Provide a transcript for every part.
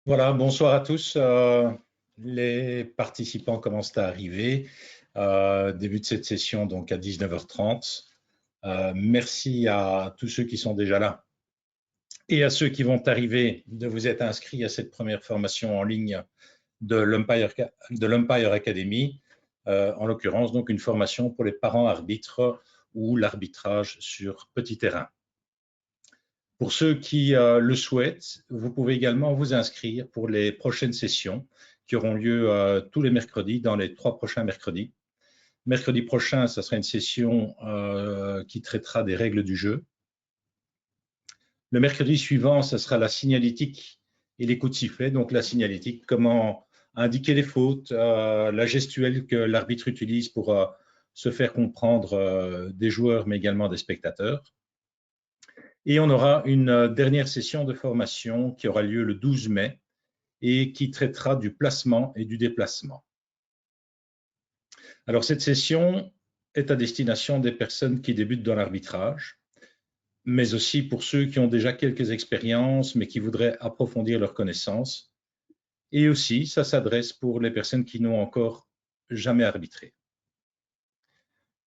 Voilà, bonsoir à tous. Les participants commencent à arriver. Début de cette session donc à 19h30. Merci à tous ceux qui sont déjà là et à ceux qui vont arriver de vous être inscrits à cette première formation en ligne de l'Umpire Academy. En l'occurrence, donc une formation pour les parents arbitres ou l'arbitrage sur petit terrain. Pour ceux qui le souhaitent, vous pouvez également vous inscrire pour les prochaines sessions qui auront lieu tous les mercredis, dans les 3 prochains mercredis. Mercredi prochain, ce sera une session qui traitera des règles du jeu. Le mercredi suivant, ce sera la signalétique et les coups de sifflet. Donc la signalétique, comment indiquer les fautes, la gestuelle que l'arbitre utilise pour se faire comprendre des joueurs, mais également des spectateurs. Et on aura une dernière session de formation qui aura lieu le 12 mai et qui traitera du placement et du déplacement. Alors cette session est à destination des personnes qui débutent dans l'arbitrage, mais aussi pour ceux qui ont déjà quelques expériences mais qui voudraient approfondir leurs connaissances. Et aussi, ça s'adresse pour les personnes qui n'ont encore jamais arbitré.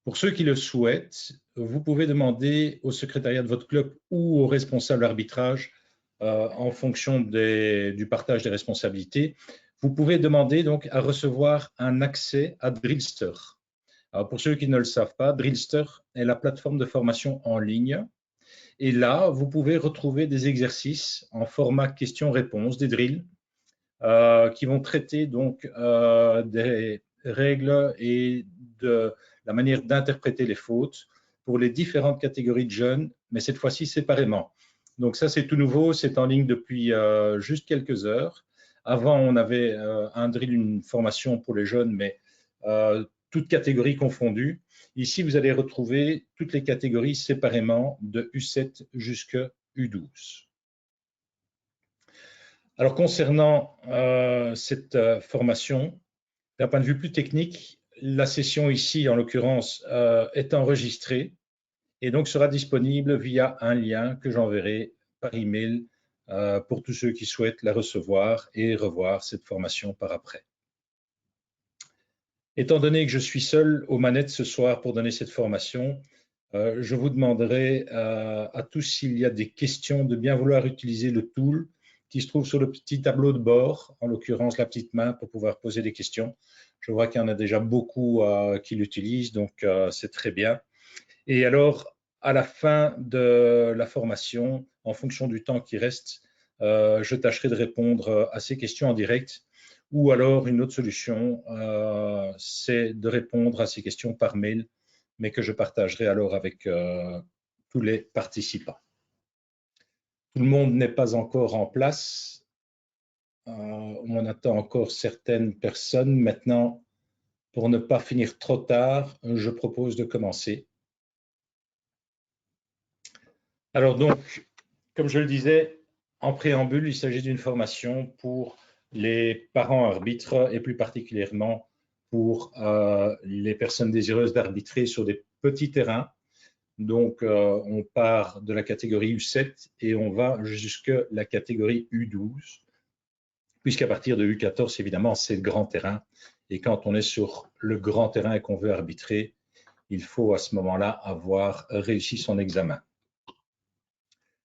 Pour ceux qui le souhaitent, vous pouvez demander au secrétariat de votre club ou au responsable arbitrage en fonction du partage des responsabilités. Vous pouvez demander donc à recevoir un accès à Drillster. Alors pour ceux qui ne le savent pas, Drillster est la plateforme de formation en ligne. Et là, vous pouvez retrouver des exercices en format questions-réponses, des drills, qui vont traiter donc des règles et de la manière d'interpréter les fautes pour les différentes catégories de jeunes, mais cette fois-ci séparément. Donc ça, c'est tout nouveau, c'est en ligne depuis juste quelques heures. Avant, on avait un drill, une formation pour les jeunes, mais toutes catégories confondues. Ici, vous allez retrouver toutes les catégories séparément de U7 jusqu'à U12. Alors, concernant cette formation, d'un point de vue plus technique, la session ici, en l'occurrence, est enregistrée et donc sera disponible via un lien que j'enverrai par email pour tous ceux qui souhaitent la recevoir et revoir cette formation par après. Étant donné que je suis seul aux manettes ce soir pour donner cette formation, je vous demanderai à tous s'il y a des questions de bien vouloir utiliser le tool qui se trouve sur le petit tableau de bord, en l'occurrence la petite main pour pouvoir poser des questions. Je vois qu'il y en a déjà beaucoup qui l'utilisent, donc c'est très bien. Et alors, à la fin de la formation, en fonction du temps qui reste, je tâcherai de répondre à ces questions en direct. Ou alors, une autre solution, c'est de répondre à ces questions par mail, mais que je partagerai alors avec tous les participants. Tout le monde n'est pas encore en place. On attend encore certaines personnes. Maintenant, pour ne pas finir trop tard, je propose de commencer. Alors donc, comme je le disais, en préambule, il s'agit d'une formation pour les parents arbitres et plus particulièrement pour les personnes désireuses d'arbitrer sur des petits terrains. Donc, on part de la catégorie U7 et on va jusqu'à la catégorie U12, puisqu'à partir de U14, évidemment, c'est le grand terrain. Et quand on est sur le grand terrain et qu'on veut arbitrer, il faut à ce moment-là avoir réussi son examen.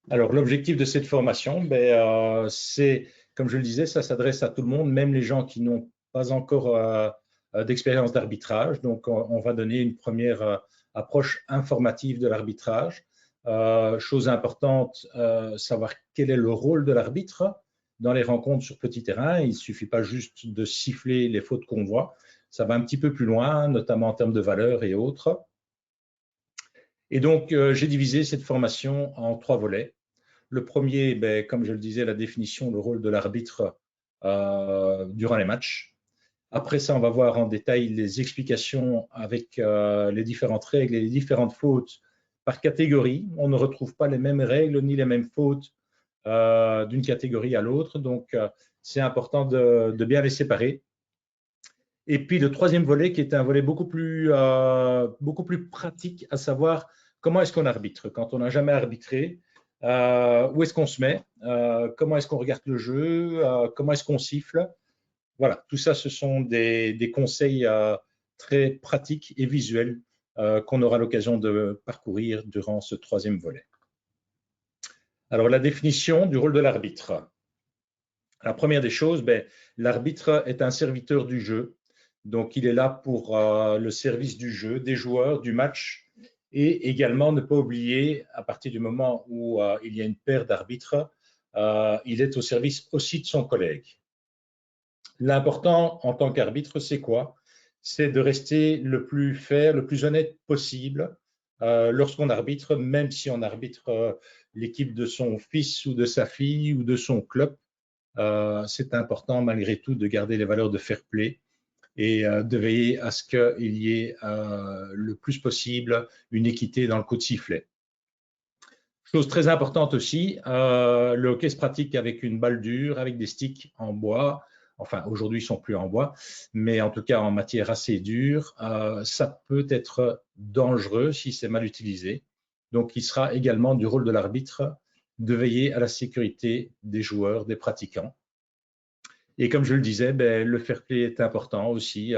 Alors, l'objectif de cette formation, c'est, comme je le disais, ça s'adresse à tout le monde, même les gens qui n'ont pas encore d'expérience d'arbitrage. Donc, on va donner une première approche informative de l'arbitrage. Chose importante, savoir quel est le rôle de l'arbitre dans les rencontres sur petit terrain. Il ne suffit pas juste de siffler les fautes qu'on voit. Ça va un petit peu plus loin, notamment en termes de valeur et autres. Et donc, j'ai divisé cette formation en 3 volets. Le premier, comme je le disais, la définition, le rôle de l'arbitre durant les matchs. Après ça, on va voir en détail les explications avec les différentes règles et les différentes fautes par catégorie. On ne retrouve pas les mêmes règles ni les mêmes fautes d'une catégorie à l'autre. Donc, c'est important de bien les séparer. Et puis, le troisième volet, qui est un volet beaucoup plus pratique, à savoir comment est-ce qu'on arbitre. Quand on n'a jamais arbitré, où est-ce qu'on se met, comment est-ce qu'on regarde le jeu, comment est-ce qu'on siffle. Voilà, tout ça, ce sont des conseils très pratiques et visuels qu'on aura l'occasion de parcourir durant ce troisième volet. Alors, la définition du rôle de l'arbitre. La première des choses, l'arbitre est un serviteur du jeu. Donc, il est là pour le service du jeu, des joueurs, du match, et également ne pas oublier, à partir du moment où il y a une paire d'arbitres, il est au service aussi de son collègue. L'important en tant qu'arbitre, c'est quoi? C'est de rester le plus fair, le plus honnête possible lorsqu'on arbitre, même si on arbitre l'équipe de son fils ou de sa fille ou de son club. C'est important malgré tout de garder les valeurs de fair play et de veiller à ce qu'il y ait le plus possible une équité dans le coup de sifflet. Chose très importante aussi, le hockey se pratique avec une balle dure, avec des sticks en bois. Enfin, aujourd'hui, ils ne sont plus en bois, mais en tout cas en matière assez dure. Ça peut être dangereux si c'est mal utilisé. Donc, il sera également du rôle de l'arbitre de veiller à la sécurité des joueurs, des pratiquants. Et comme je le disais, le fair play est important aussi.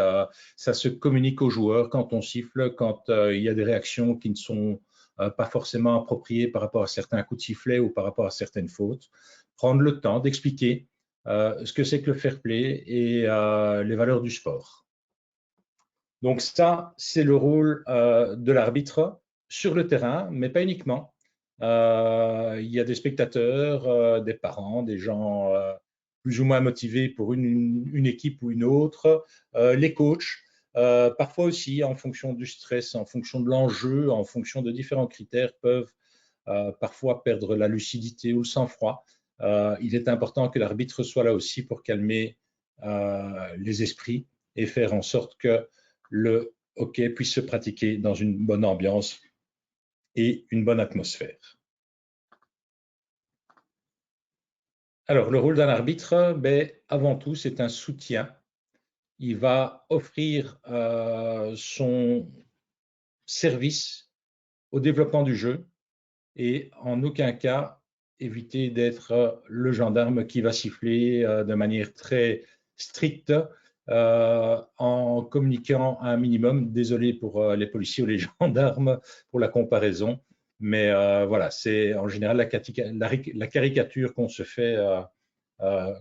Ça se communique aux joueurs quand on siffle, quand il y a des réactions qui ne sont pas forcément appropriées par rapport à certains coups de sifflet ou par rapport à certaines fautes. Prendre le temps d'expliquer ce que c'est que le fair play et les valeurs du sport. Donc ça, c'est le rôle de l'arbitre sur le terrain, mais pas uniquement. Il y a des spectateurs, des parents, des gens plus ou moins motivés pour une équipe ou une autre, les coachs, parfois aussi en fonction du stress, en fonction de l'enjeu, en fonction de différents critères, peuvent parfois perdre la lucidité ou le sang-froid. Il est important que l'arbitre soit là aussi pour calmer les esprits et faire en sorte que le hockey puisse se pratiquer dans une bonne ambiance et une bonne atmosphère. Alors, le rôle d'un arbitre, avant tout, c'est un soutien. Il va offrir son service au développement du jeu et en aucun cas éviter d'être le gendarme qui va siffler de manière très stricte en communiquant un minimum. Désolé pour les policiers ou les gendarmes pour la comparaison, mais voilà, c'est en général la caricature qu'on se fait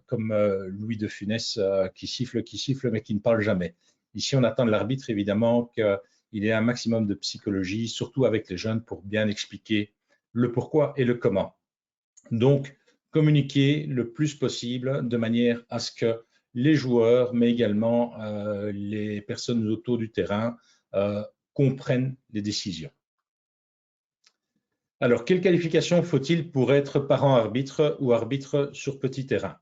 comme Louis de Funès qui siffle, mais qui ne parle jamais. Ici, on attend de l'arbitre évidemment qu'il ait un maximum de psychologie, surtout avec les jeunes, pour bien expliquer le pourquoi et le comment. Donc, communiquer le plus possible de manière à ce que les joueurs, mais également les personnes autour du terrain comprennent les décisions. Alors, quelle qualification faut-il pour être parent-arbitre ou arbitre sur petit terrain?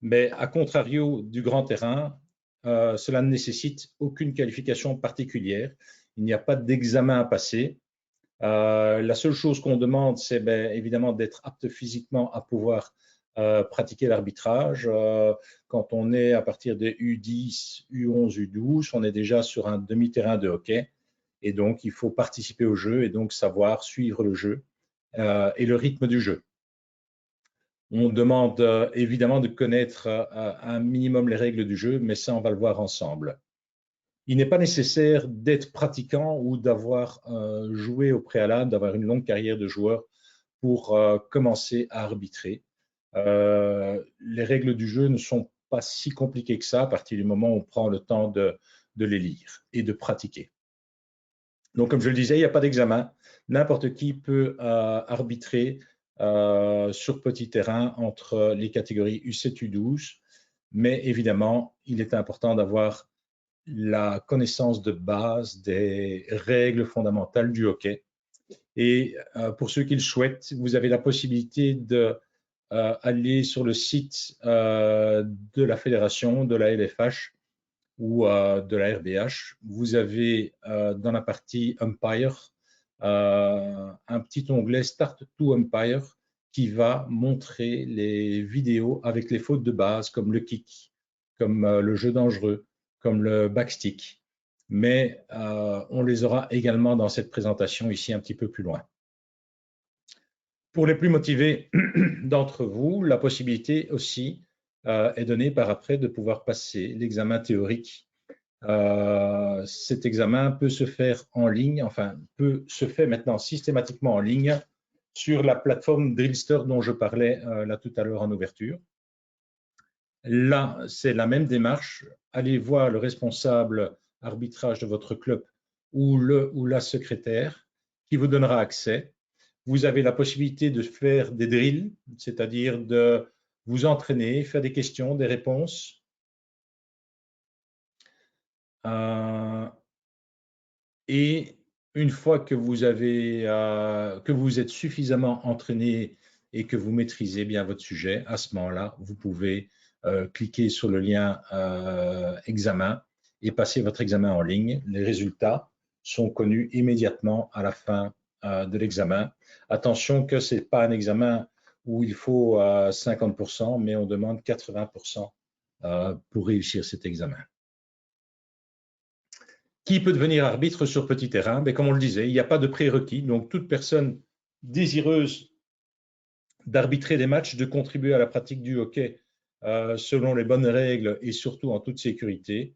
Mais à contrario du grand terrain, cela ne nécessite aucune qualification particulière. Il n'y a pas d'examen à passer. La seule chose qu'on demande, c'est évidemment d'être apte physiquement à pouvoir pratiquer l'arbitrage. Quand on est à partir des U10, U11, U12, on est déjà sur un demi-terrain de hockey. Et donc, il faut participer au jeu et donc savoir suivre le jeu et le rythme du jeu. On demande évidemment de connaître un minimum les règles du jeu, mais ça, on va le voir ensemble. Il n'est pas nécessaire d'être pratiquant ou d'avoir joué au préalable, d'avoir une longue carrière de joueur pour commencer à arbitrer. Les règles du jeu ne sont pas si compliquées que ça à partir du moment où on prend le temps de les lire et de pratiquer. Donc, comme je le disais, il n'y a pas d'examen. N'importe qui peut arbitrer sur petit terrain entre les catégories U7, U12, mais évidemment, il est important d'avoir la connaissance de base des règles fondamentales du hockey. Et pour ceux qui le souhaitent, vous avez la possibilité d'aller sur le site de la fédération, de la LFH ou de la RBH. Vous avez dans la partie Umpire un petit onglet Start to Umpire qui va montrer les vidéos avec les fautes de base comme le kick, comme le jeu dangereux, comme le backstick. Mais on les aura également dans cette présentation ici un petit peu plus loin. Pour les plus motivés d'entre vous, la possibilité aussi est donnée par après de pouvoir passer l'examen théorique. Cet examen peut se faire en ligne, enfin, peut se faire maintenant systématiquement en ligne sur la plateforme Drillster dont je parlais là tout à l'heure en ouverture. Là, c'est la même démarche. Allez voir le responsable arbitrage de votre club ou le ou la secrétaire qui vous donnera accès. Vous avez la possibilité de faire des drills, c'est-à-dire de vous entraîner, faire des questions, des réponses. Et une fois que vous êtes suffisamment entraîné et que vous maîtrisez bien votre sujet, à ce moment-là, vous pouvez cliquer sur le lien examen et passer votre examen en ligne. Les résultats sont connus immédiatement à la fin de l'examen. Attention que ce n'est pas un examen où il faut 50%, mais on demande 80% pour réussir cet examen. Qui peut devenir arbitre sur petit terrain? Comme on le disait, il n'y a pas de prérequis. Donc, toute personne désireuse d'arbitrer des matchs, de contribuer à la pratique du hockey selon les bonnes règles et surtout en toute sécurité,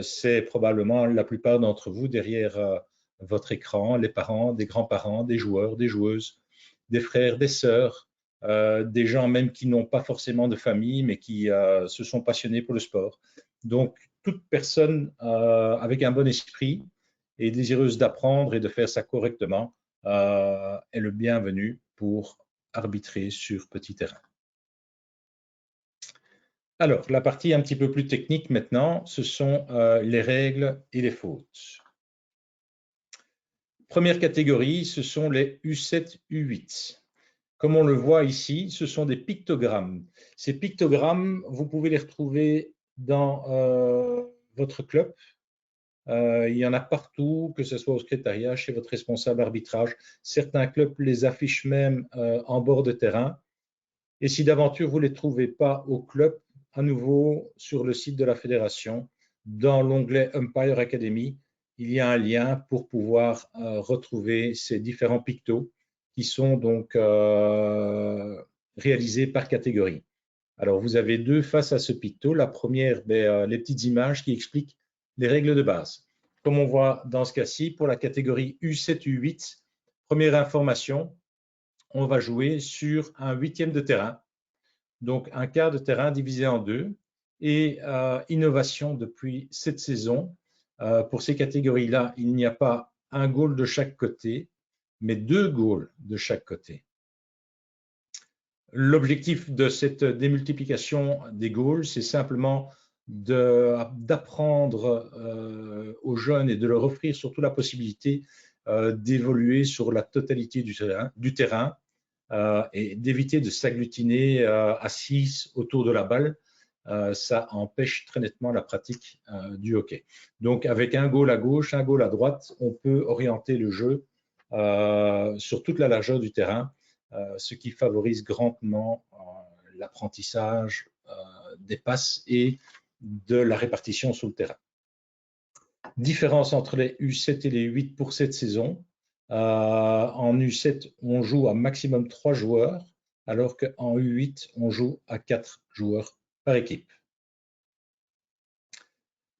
c'est probablement la plupart d'entre vous derrière votre écran, les parents, des grands-parents, des joueurs, des joueuses, des frères, des sœurs, des gens même qui n'ont pas forcément de famille, mais qui se sont passionnés pour le sport. Donc, toute personne avec un bon esprit et désireuse d'apprendre et de faire ça correctement est le bienvenu pour arbitrer sur petit terrain. Alors, la partie un petit peu plus technique maintenant, ce sont les règles et les fautes. Première catégorie, ce sont les U7, U8. Comme on le voit ici, ce sont des pictogrammes. Ces pictogrammes, vous pouvez les retrouver dans votre club. Il y en a partout, que ce soit au secrétariat, chez votre responsable arbitrage. Certains clubs les affichent même en bord de terrain. Et si d'aventure vous ne les trouvez pas au club, à nouveau sur le site de la fédération, dans l'onglet Umpire Academy, il y a un lien pour pouvoir retrouver ces différents pictos qui sont donc réalisés par catégorie. Alors, vous avez deux faces à ce picto. La première, les petites images qui expliquent les règles de base. Comme on voit dans ce cas-ci, pour la catégorie U7, U8, première information, on va jouer sur un huitième de terrain, donc un quart de terrain divisé en deux. Et innovation depuis cette saison, pour ces catégories-là, il n'y a pas un goal de chaque côté, mais deux goals de chaque côté. L'objectif de cette démultiplication des goals, c'est simplement d'apprendre aux jeunes et de leur offrir surtout la possibilité d'évoluer sur la totalité du terrain et d'éviter de s'agglutiner à 6 autour de la balle. Ça empêche très nettement la pratique du hockey. Donc, avec un goal à gauche, un goal à droite, on peut orienter le jeu sur toute la largeur du terrain, ce qui favorise grandement l'apprentissage des passes et de la répartition sur le terrain. Différence entre les U7 et les U8 pour cette saison. En U7, on joue à maximum 3 joueurs, alors qu'en U8, on joue à 4 joueurs par équipe.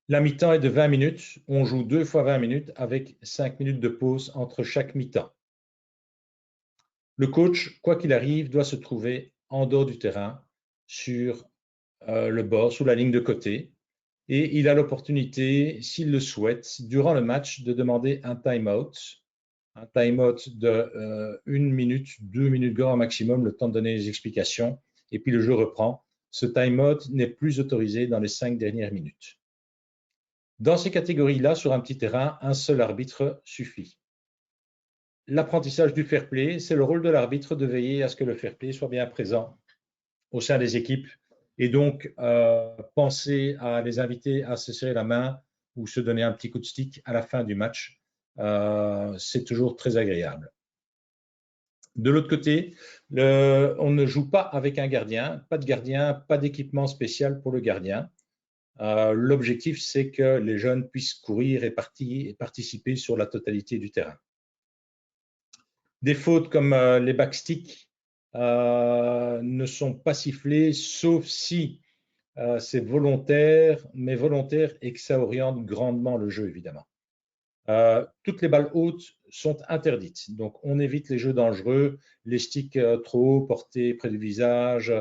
La mi-temps est de 20 minutes. On joue 2 fois 20 minutes avec 5 minutes de pause entre chaque mi-temps. Le coach, quoi qu'il arrive, doit se trouver en dehors du terrain, sur le bord, sous la ligne de côté. Et il a l'opportunité, s'il le souhaite, durant le match, de demander un time-out. Un time-out de 1 minute, 2 minutes grand maximum, le temps de donner les explications. Et puis le jeu reprend. Ce time-out n'est plus autorisé dans les 5 dernières minutes. Dans ces catégories-là, sur un petit terrain, un seul arbitre suffit. L'apprentissage du fair play, c'est le rôle de l'arbitre de veiller à ce que le fair play soit bien présent au sein des équipes et donc penser à les inviter à se serrer la main ou se donner un petit coup de stick à la fin du match. C'est toujours très agréable. De l'autre côté, on ne joue pas avec un gardien, pas d'équipement spécial pour le gardien. L'objectif, c'est que les jeunes puissent courir et participer sur la totalité du terrain. Des fautes comme les backsticks ne sont pas sifflées, sauf si c'est volontaire, mais volontaire et que ça oriente grandement le jeu, évidemment. Toutes les balles hautes sont interdites, donc on évite les jeux dangereux, les sticks trop hauts portés près du visage,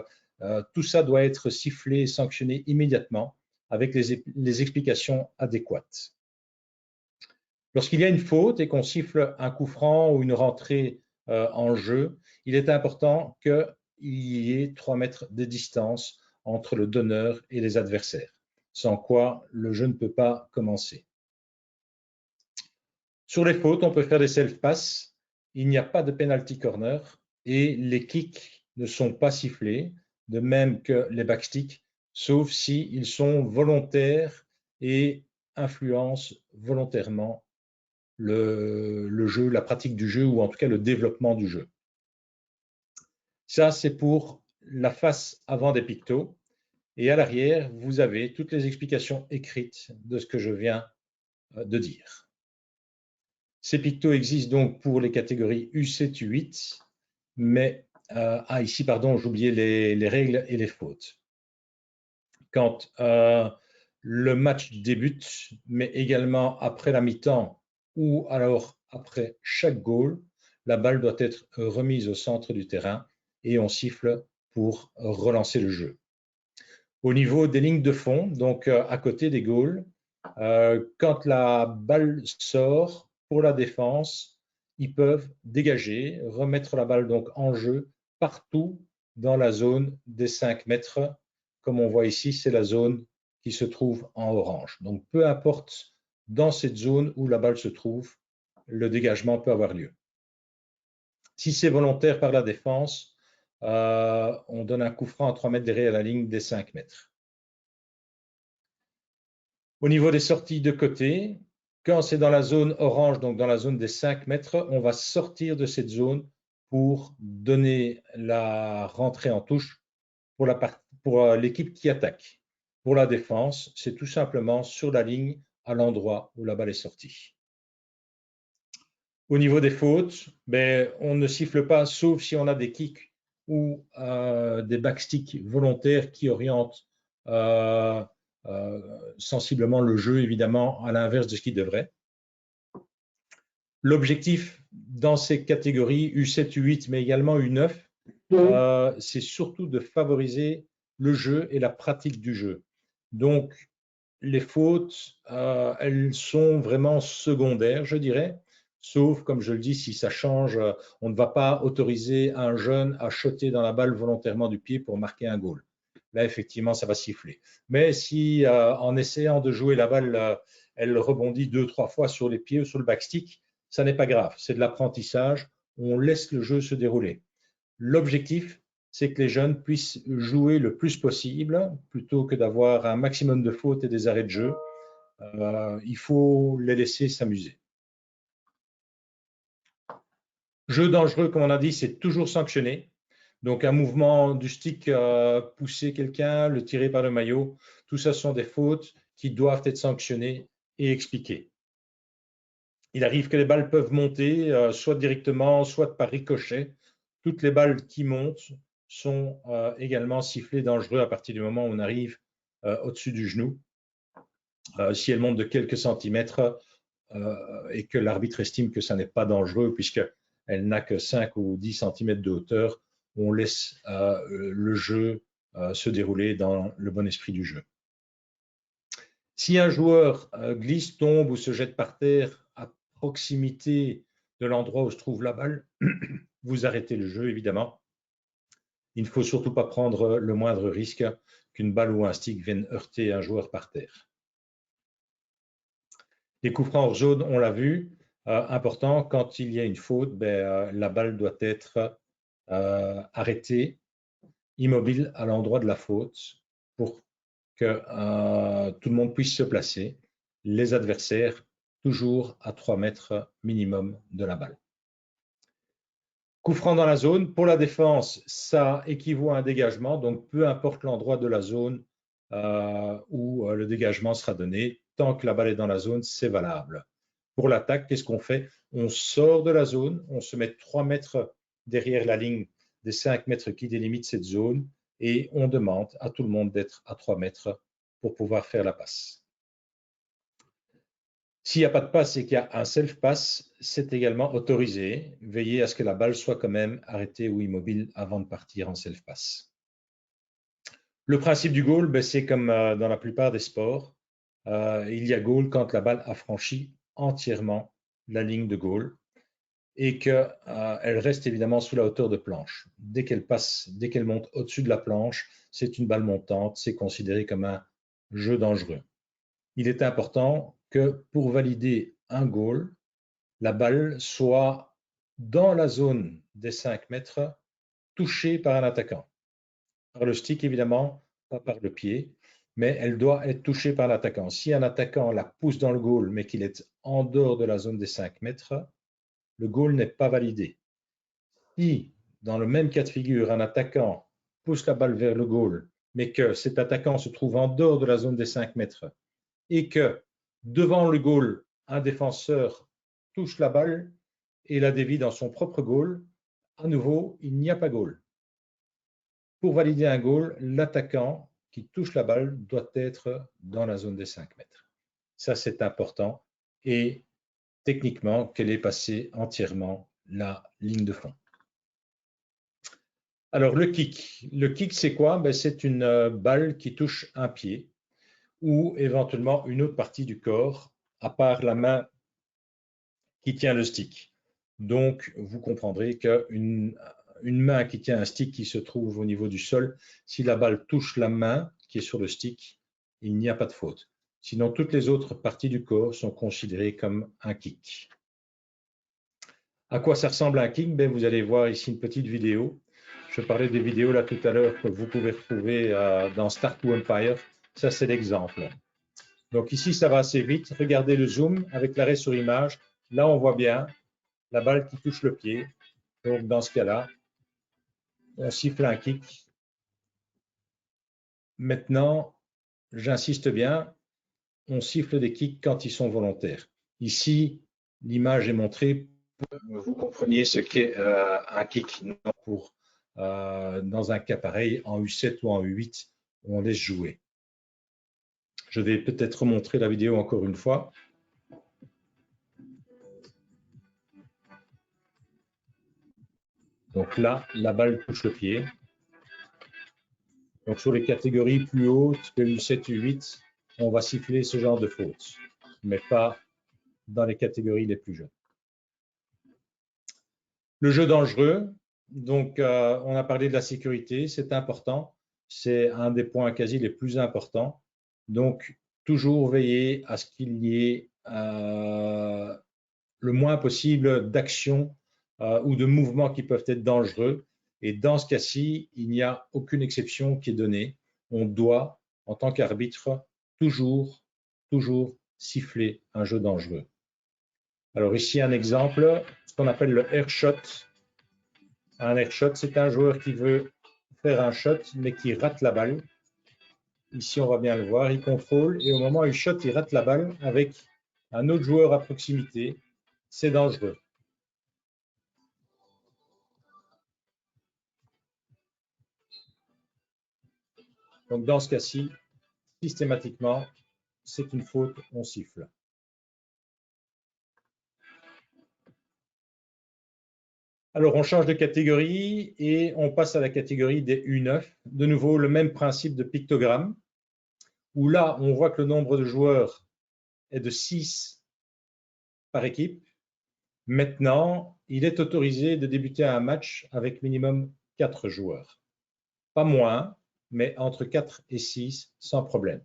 tout ça doit être sifflé et sanctionné immédiatement avec les explications adéquates. Lorsqu'il y a une faute et qu'on siffle un coup franc ou une rentrée en jeu, il est important qu'il y ait 3 mètres de distance entre le donneur et les adversaires, sans quoi le jeu ne peut pas commencer. Sur les fautes, on peut faire des self-pass, il n'y a pas de penalty corner et les kicks ne sont pas sifflés, de même que les backsticks, sauf s'ils sont volontaires et influencent volontairement le jeu, la pratique du jeu ou en tout cas le développement du jeu. Ça, c'est pour la face avant des pictos. Et à l'arrière, vous avez toutes les explications écrites de ce que je viens de dire. Ces pictos existent donc pour les catégories U7, U8, mais ici, pardon, j'oubliais les règles et les fautes. Quand le match débute, mais également après la mi-temps ou alors après chaque goal, la balle doit être remise au centre du terrain et on siffle pour relancer le jeu. Au niveau des lignes de fond, donc à côté des goals, quand la balle sort pour la défense, ils peuvent dégager, remettre la balle donc en jeu partout dans la zone des 5 mètres. Comme on voit ici, c'est la zone qui se trouve en orange. Donc peu importe dans cette zone où la balle se trouve, le dégagement peut avoir lieu. Si c'est volontaire par la défense, on donne un coup franc à 3 mètres derrière la ligne des 5 mètres. Au niveau des sorties de côté, quand c'est dans la zone orange, donc dans la zone des 5 mètres, on va sortir de cette zone pour donner la rentrée en touche pour l'équipe qui attaque. Pour la défense, c'est tout simplement sur la ligne à l'endroit où la balle est sortie. Au niveau des fautes, on ne siffle pas, sauf si on a des kicks ou des backsticks volontaires qui orientent sensiblement le jeu, évidemment, à l'inverse de ce qu'il devrait. L'objectif dans ces catégories U7, U8, mais également U9, c'est surtout de favoriser le jeu et la pratique du jeu. Donc, les fautes, elles sont vraiment secondaires, je dirais, sauf, comme je le dis, si ça change, on ne va pas autoriser un jeune à shotter dans la balle volontairement du pied pour marquer un goal. Là, effectivement, ça va siffler. Mais si, en essayant de jouer la balle, elle rebondit 2-3 fois sur les pieds ou sur le backstick, ça n'est pas grave. C'est de l'apprentissage. On laisse le jeu se dérouler. L'objectif, c'est que les jeunes puissent jouer le plus possible, plutôt que d'avoir un maximum de fautes et des arrêts de jeu. Il faut les laisser s'amuser. Jeu dangereux, comme on a dit, c'est toujours sanctionné. Donc un mouvement du stick, pousser quelqu'un, le tirer par le maillot, tout ça sont des fautes qui doivent être sanctionnées et expliquées. Il arrive que les balles peuvent monter, soit directement, soit par ricochet. Toutes les balles qui montent sont également sifflées dangereux à partir du moment où on arrive au-dessus du genou. Si elles montent de quelques centimètres et que l'arbitre estime que ça n'est pas dangereux puisqu'elle n'a que 5 ou 10 centimètres de hauteur, on laisse le jeu se dérouler dans le bon esprit du jeu. Si un joueur glisse, tombe ou se jette par terre à proximité de l'endroit où se trouve la balle, vous arrêtez le jeu, évidemment. Il ne faut surtout pas prendre le moindre risque qu'une balle ou un stick vienne heurter un joueur par terre. Les coups francs hors zone, on l'a vu, important, quand il y a une faute, la balle doit être arrêtée, immobile à l'endroit de la faute pour que tout le monde puisse se placer, les adversaires toujours à 3 mètres minimum de la balle. Coup franc dans la zone, pour la défense, ça équivaut à un dégagement, donc peu importe l'endroit de la zone où le dégagement sera donné, tant que la balle est dans la zone, c'est valable. Pour l'attaque, qu'est-ce qu'on fait? On sort de la zone, on se met 3 mètres derrière la ligne des 5 mètres qui délimitent cette zone et on demande à tout le monde d'être à 3 mètres pour pouvoir faire la passe. S'il n'y a pas de passe et qu'il y a un self-pass, c'est également autorisé. Veillez à ce que la balle soit quand même arrêtée ou immobile avant de partir en self-pass. Le principe du goal, c'est comme dans la plupart des sports. Il y a goal quand la balle a franchi entièrement la ligne de goal et qu'elle reste évidemment sous la hauteur de planche. Dès qu'elle passe, dès qu'elle monte au-dessus de la planche, c'est une balle montante, c'est considéré comme un jeu dangereux. Il est important que pour valider un goal, la balle soit dans la zone des 5 mètres, touchée par un attaquant. Par le stick, évidemment, pas par le pied, mais elle doit être touchée par l'attaquant. Si un attaquant la pousse dans le goal, mais qu'il est en dehors de la zone des 5 mètres, le goal n'est pas validé. Si, dans le même cas de figure, un attaquant pousse la balle vers le goal, mais que cet attaquant se trouve en dehors de la zone des 5 mètres, et que devant le goal, un défenseur touche la balle et la dévie dans son propre goal, à nouveau, il n'y a pas goal. Pour valider un goal, l'attaquant qui touche la balle doit être dans la zone des 5 mètres. Ça, c'est important. Et techniquement, qu'elle ait passé entièrement la ligne de fond. Alors, le kick. Le kick, c'est quoi? C'est une balle qui touche un pied ou éventuellement une autre partie du corps, à part la main qui tient le stick. Donc, vous comprendrez qu'une main qui tient un stick qui se trouve au niveau du sol, si la balle touche la main qui est sur le stick, il n'y a pas de faute. Sinon, toutes les autres parties du corps sont considérées comme un kick. À quoi ça ressemble un kick? Vous allez voir ici une petite vidéo. Je parlais des vidéos là tout à l'heure que vous pouvez retrouver dans Start to Empire. Ça, c'est l'exemple. Donc ici, ça va assez vite. Regardez le zoom avec l'arrêt sur image. Là, on voit bien la balle qui touche le pied. Donc, dans ce cas-là, on siffle un kick. Maintenant, j'insiste bien, on siffle des kicks quand ils sont volontaires. Ici, l'image est montrée pour que vous compreniez ce qu'est un kick. Pour, dans un cas pareil, en U7 ou en U8, on laisse jouer. Je vais peut-être remontrer la vidéo encore une fois. Donc là, la balle touche le pied. Donc sur les catégories plus hautes que U7, U8, on va siffler ce genre de faute, mais pas dans les catégories les plus jeunes. Le jeu dangereux, donc on a parlé de la sécurité, c'est important, c'est un des points quasi les plus importants. Donc toujours veiller à ce qu'il y ait le moins possible d'actions ou de mouvements qui peuvent être dangereux. Et dans ce cas-ci, il n'y a aucune exception qui est donnée. On doit, en tant qu'arbitre, toujours siffler un jeu dangereux. Alors ici, un exemple, ce qu'on appelle le air shot. Un air shot, c'est un joueur qui veut faire un shot, mais qui rate la balle. Ici, on va bien le voir, il contrôle, et au moment où il shot, il rate la balle avec un autre joueur à proximité. C'est dangereux. Donc, dans ce cas-ci, systématiquement, c'est une faute, on siffle. Alors, on change de catégorie et on passe à la catégorie des U9. De nouveau, le même principe de pictogramme, où là, on voit que le nombre de joueurs est de 6 par équipe. Maintenant, il est autorisé de débuter un match avec minimum 4 joueurs. Pas moins, mais entre 4 et 6, sans problème.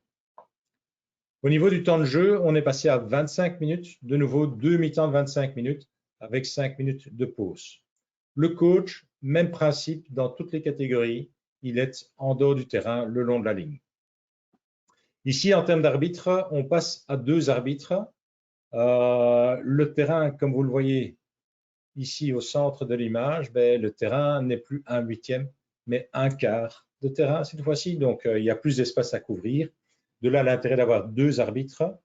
Au niveau du temps de jeu, on est passé à 25 minutes. De nouveau, 2 mi-temps de 25 minutes avec 5 minutes de pause. Le coach, même principe dans toutes les catégories, il est en dehors du terrain, le long de la ligne. Ici, en termes d'arbitre, on passe à 2 arbitres. Le terrain, comme vous le voyez ici au centre de l'image, le terrain n'est plus 1/8, mais 1/4 de terrain cette fois-ci. Donc, il y a plus d'espace à couvrir. De là, l'intérêt d'avoir 2 arbitres.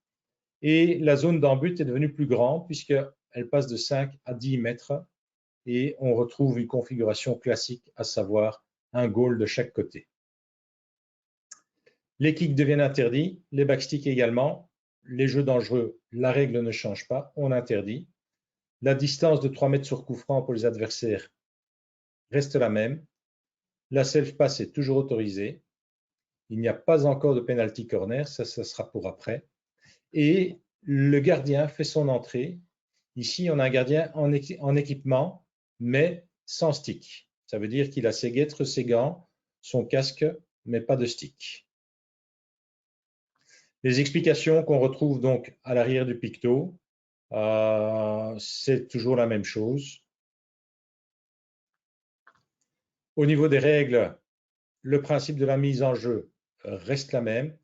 Et la zone d'en-but est devenue plus grande puisqu'elle passe de 5 à 10 mètres et on retrouve une configuration classique, à savoir un goal de chaque côté. Les kicks deviennent interdits, les backsticks également. Les jeux dangereux, la règle ne change pas, on interdit. La distance de 3 mètres sur coup franc pour les adversaires reste la même. La self-pass est toujours autorisée. Il n'y a pas encore de penalty corner, ça sera pour après. Et le gardien fait son entrée. Ici, on a un gardien en équipement, mais sans stick. Ça veut dire qu'il a ses guêtres, ses gants, son casque, mais pas de stick. Les explications qu'on retrouve donc à l'arrière du picto, c'est toujours la même chose. Au niveau des règles, le principe de la mise en jeu reste la même.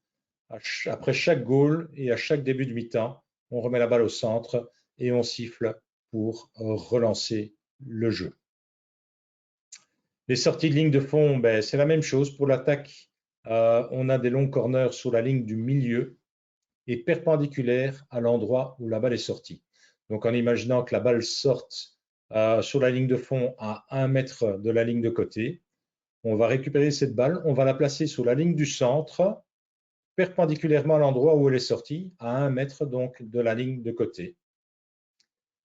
Après chaque goal et à chaque début de mi-temps, on remet la balle au centre et on siffle pour relancer le jeu. Les sorties de ligne de fond, c'est la même chose. Pour l'attaque, on a des longs corners sur la ligne du milieu et perpendiculaires à l'endroit où la balle est sortie. Donc en imaginant que la balle sorte sur la ligne de fond à 1 mètre de la ligne de côté, on va récupérer cette balle, on va la placer sur la ligne du centre, perpendiculairement à l'endroit où elle est sortie, à 1 mètre donc de la ligne de côté.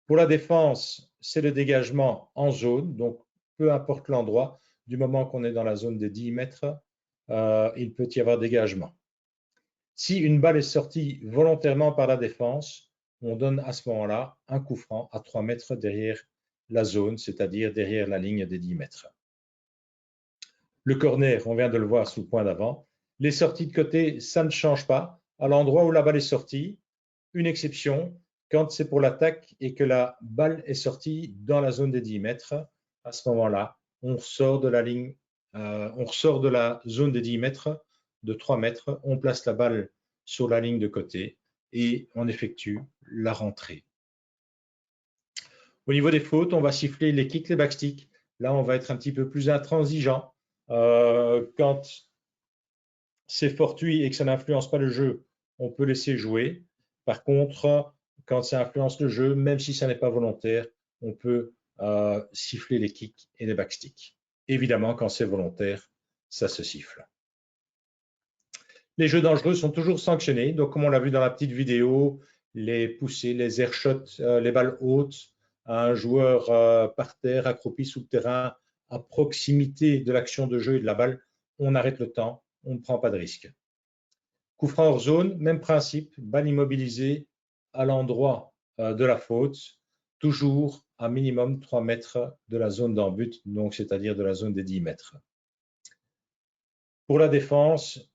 Pour la défense, c'est le dégagement en zone, donc peu importe l'endroit, du moment qu'on est dans la zone des 10 mètres, il peut y avoir dégagement. Si une balle est sortie volontairement par la défense, on donne à ce moment-là un coup franc à 3 mètres derrière la zone, c'est-à-dire derrière la ligne des 10 mètres. Le corner, on vient de le voir sous le point d'avant. Les sorties de côté, ça ne change pas. À l'endroit où la balle est sortie, une exception, quand c'est pour l'attaque et que la balle est sortie dans la zone des 10 mètres, à ce moment-là, on ressort de la ligne, on ressort de la zone des 10 mètres, de 3 mètres, on place la balle sur la ligne de côté et on effectue la rentrée. Au niveau des fautes, on va siffler les kicks, les backsticks. Là, on va être un petit peu plus intransigeant. Quand c'est fortuit et que ça n'influence pas le jeu, on peut laisser jouer. Par contre, quand ça influence le jeu, même si ça n'est pas volontaire, on peut siffler les kicks et les backsticks. Évidemment, quand c'est volontaire, ça se siffle. Les jeux dangereux sont toujours sanctionnés. Donc, comme on l'a vu dans la petite vidéo, les poussées, les airshots, les balles hautes, un joueur par terre, accroupi sous le terrain, à proximité de l'action de jeu et de la balle, on arrête le temps, on ne prend pas de risque. Coup franc hors zone, même principe, balle immobilisée à l'endroit de la faute, toujours à minimum 3 mètres de la zone d'en-but, donc c'est-à-dire de la zone des 10 mètres. Pour la défense,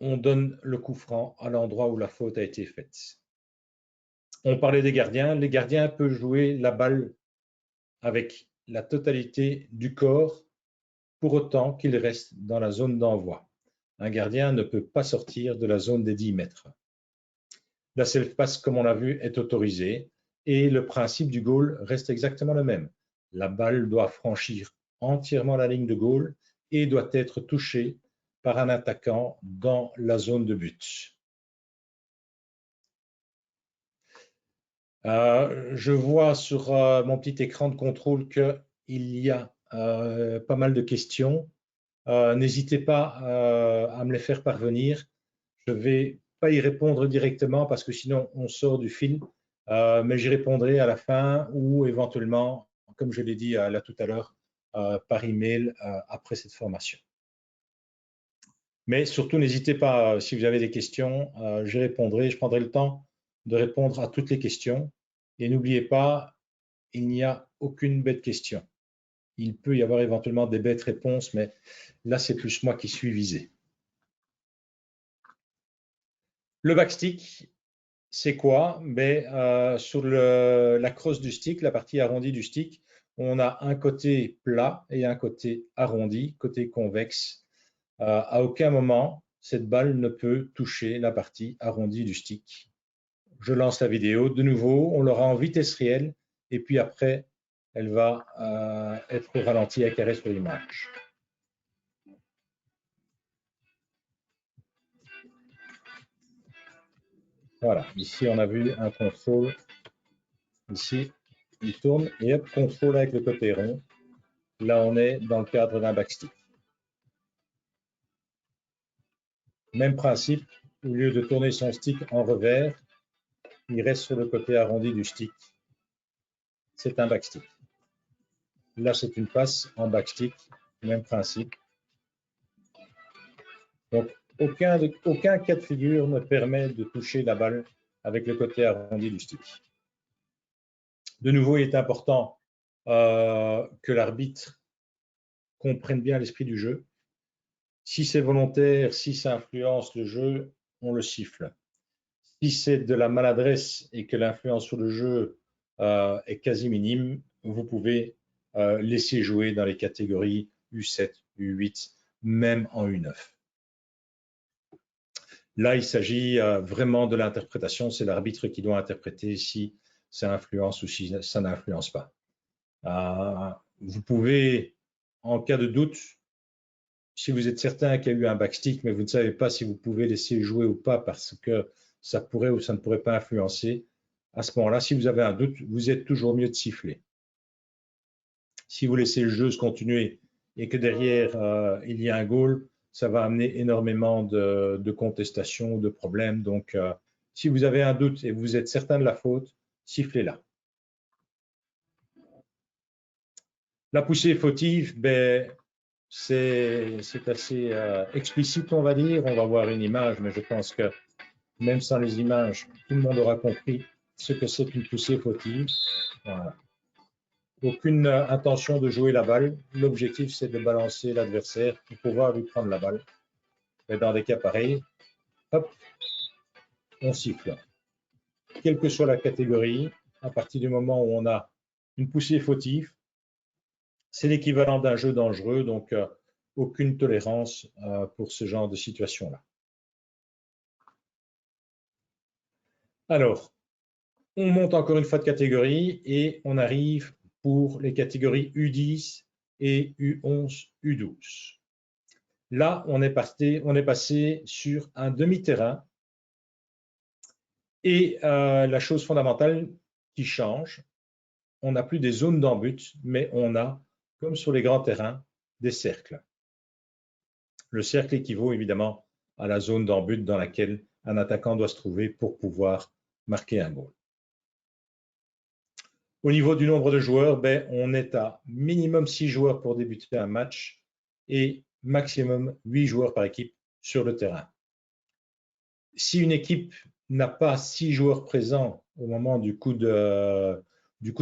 on donne le coup franc à l'endroit où la faute a été faite. On parlait des gardiens. Les gardiens peuvent jouer la balle avec la totalité du corps pour autant qu'il reste dans la zone d'envoi. Un gardien ne peut pas sortir de la zone des 10 mètres. La self-pass, comme on l'a vu, est autorisée et le principe du goal reste exactement le même. La balle doit franchir entièrement la ligne de goal et doit être touchée par un attaquant dans la zone de but. Je vois sur mon petit écran de contrôle qu'il y a pas mal de questions. N'hésitez pas à me les faire parvenir. Je ne vais pas y répondre directement parce que sinon on sort du fil, mais j'y répondrai à la fin ou éventuellement, comme je l'ai dit là tout à l'heure, par email après cette formation. Mais surtout, n'hésitez pas, si vous avez des questions, j'y répondrai. Je prendrai le temps de répondre à toutes les questions. Et n'oubliez pas, il n'y a aucune bête question. Il peut y avoir éventuellement des bêtes réponses, mais là, c'est plus moi qui suis visé. Le backstick, c'est quoi? Sur la crosse du stick, la partie arrondie du stick, on a un côté plat et un côté arrondi, côté convexe. À aucun moment, cette balle ne peut toucher la partie arrondie du stick. Je lance la vidéo. De nouveau, on l'aura en vitesse réelle et puis après, elle va être ralentie avec arrêt sur l'image. Voilà, ici on a vu un contrôle, ici il tourne et hop, contrôle avec le côté rond. Là on est dans le cadre d'un backstick. Même principe, au lieu de tourner son stick en revers, il reste sur le côté arrondi du stick. C'est un backstick. Là c'est une passe en backstick, même principe. Donc aucun cas de figure ne permet de toucher la balle avec le côté arrondi du stick. De nouveau, il est important que l'arbitre comprenne bien l'esprit du jeu. Si c'est volontaire, si ça influence le jeu, on le siffle. Si c'est de la maladresse et que l'influence sur le jeu est quasi minime, vous pouvez laisser jouer dans les catégories U7, U8, même en U9. Là, il s'agit vraiment de l'interprétation. C'est l'arbitre qui doit interpréter si ça influence ou si ça n'influence pas. Vous pouvez, en cas de doute, si vous êtes certain qu'il y a eu un backstick, mais vous ne savez pas si vous pouvez laisser jouer ou pas parce que ça pourrait ou ça ne pourrait pas influencer, à ce moment-là, si vous avez un doute, vous êtes toujours mieux de siffler. Si vous laissez le jeu se continuer et que derrière, il y a un goal, ça va amener énormément de contestations, de problèmes. Donc, si vous avez un doute et vous êtes certain de la faute, sifflez-la. La poussée fautive, ben, c'est assez explicite, on va dire. On va voir une image, mais je pense que même sans les images, tout le monde aura compris ce que c'est qu'une poussée fautive. Voilà. Aucune intention de jouer la balle. L'objectif, c'est de balancer l'adversaire pour pouvoir lui prendre la balle. Et dans des cas pareils, hop, on siffle. Quelle que soit la catégorie, à partir du moment où on a une poussée fautive, c'est l'équivalent d'un jeu dangereux, donc aucune tolérance pour ce genre de situation-là. Alors, on monte encore une fois de catégorie et on arrive pour les catégories U10 et U11, U12. Là, on est passé sur un demi-terrain et la chose fondamentale qui change, on n'a plus des zones d'en-but, mais on a, comme sur les grands terrains, des cercles. Le cercle équivaut évidemment à la zone d'en-but dans laquelle un attaquant doit se trouver pour pouvoir marquer un goal. Au niveau du nombre de joueurs, ben, on est à minimum 6 joueurs pour débuter un match et maximum 8 joueurs par équipe sur le terrain. Si une équipe n'a pas 6 joueurs présents au moment du coup de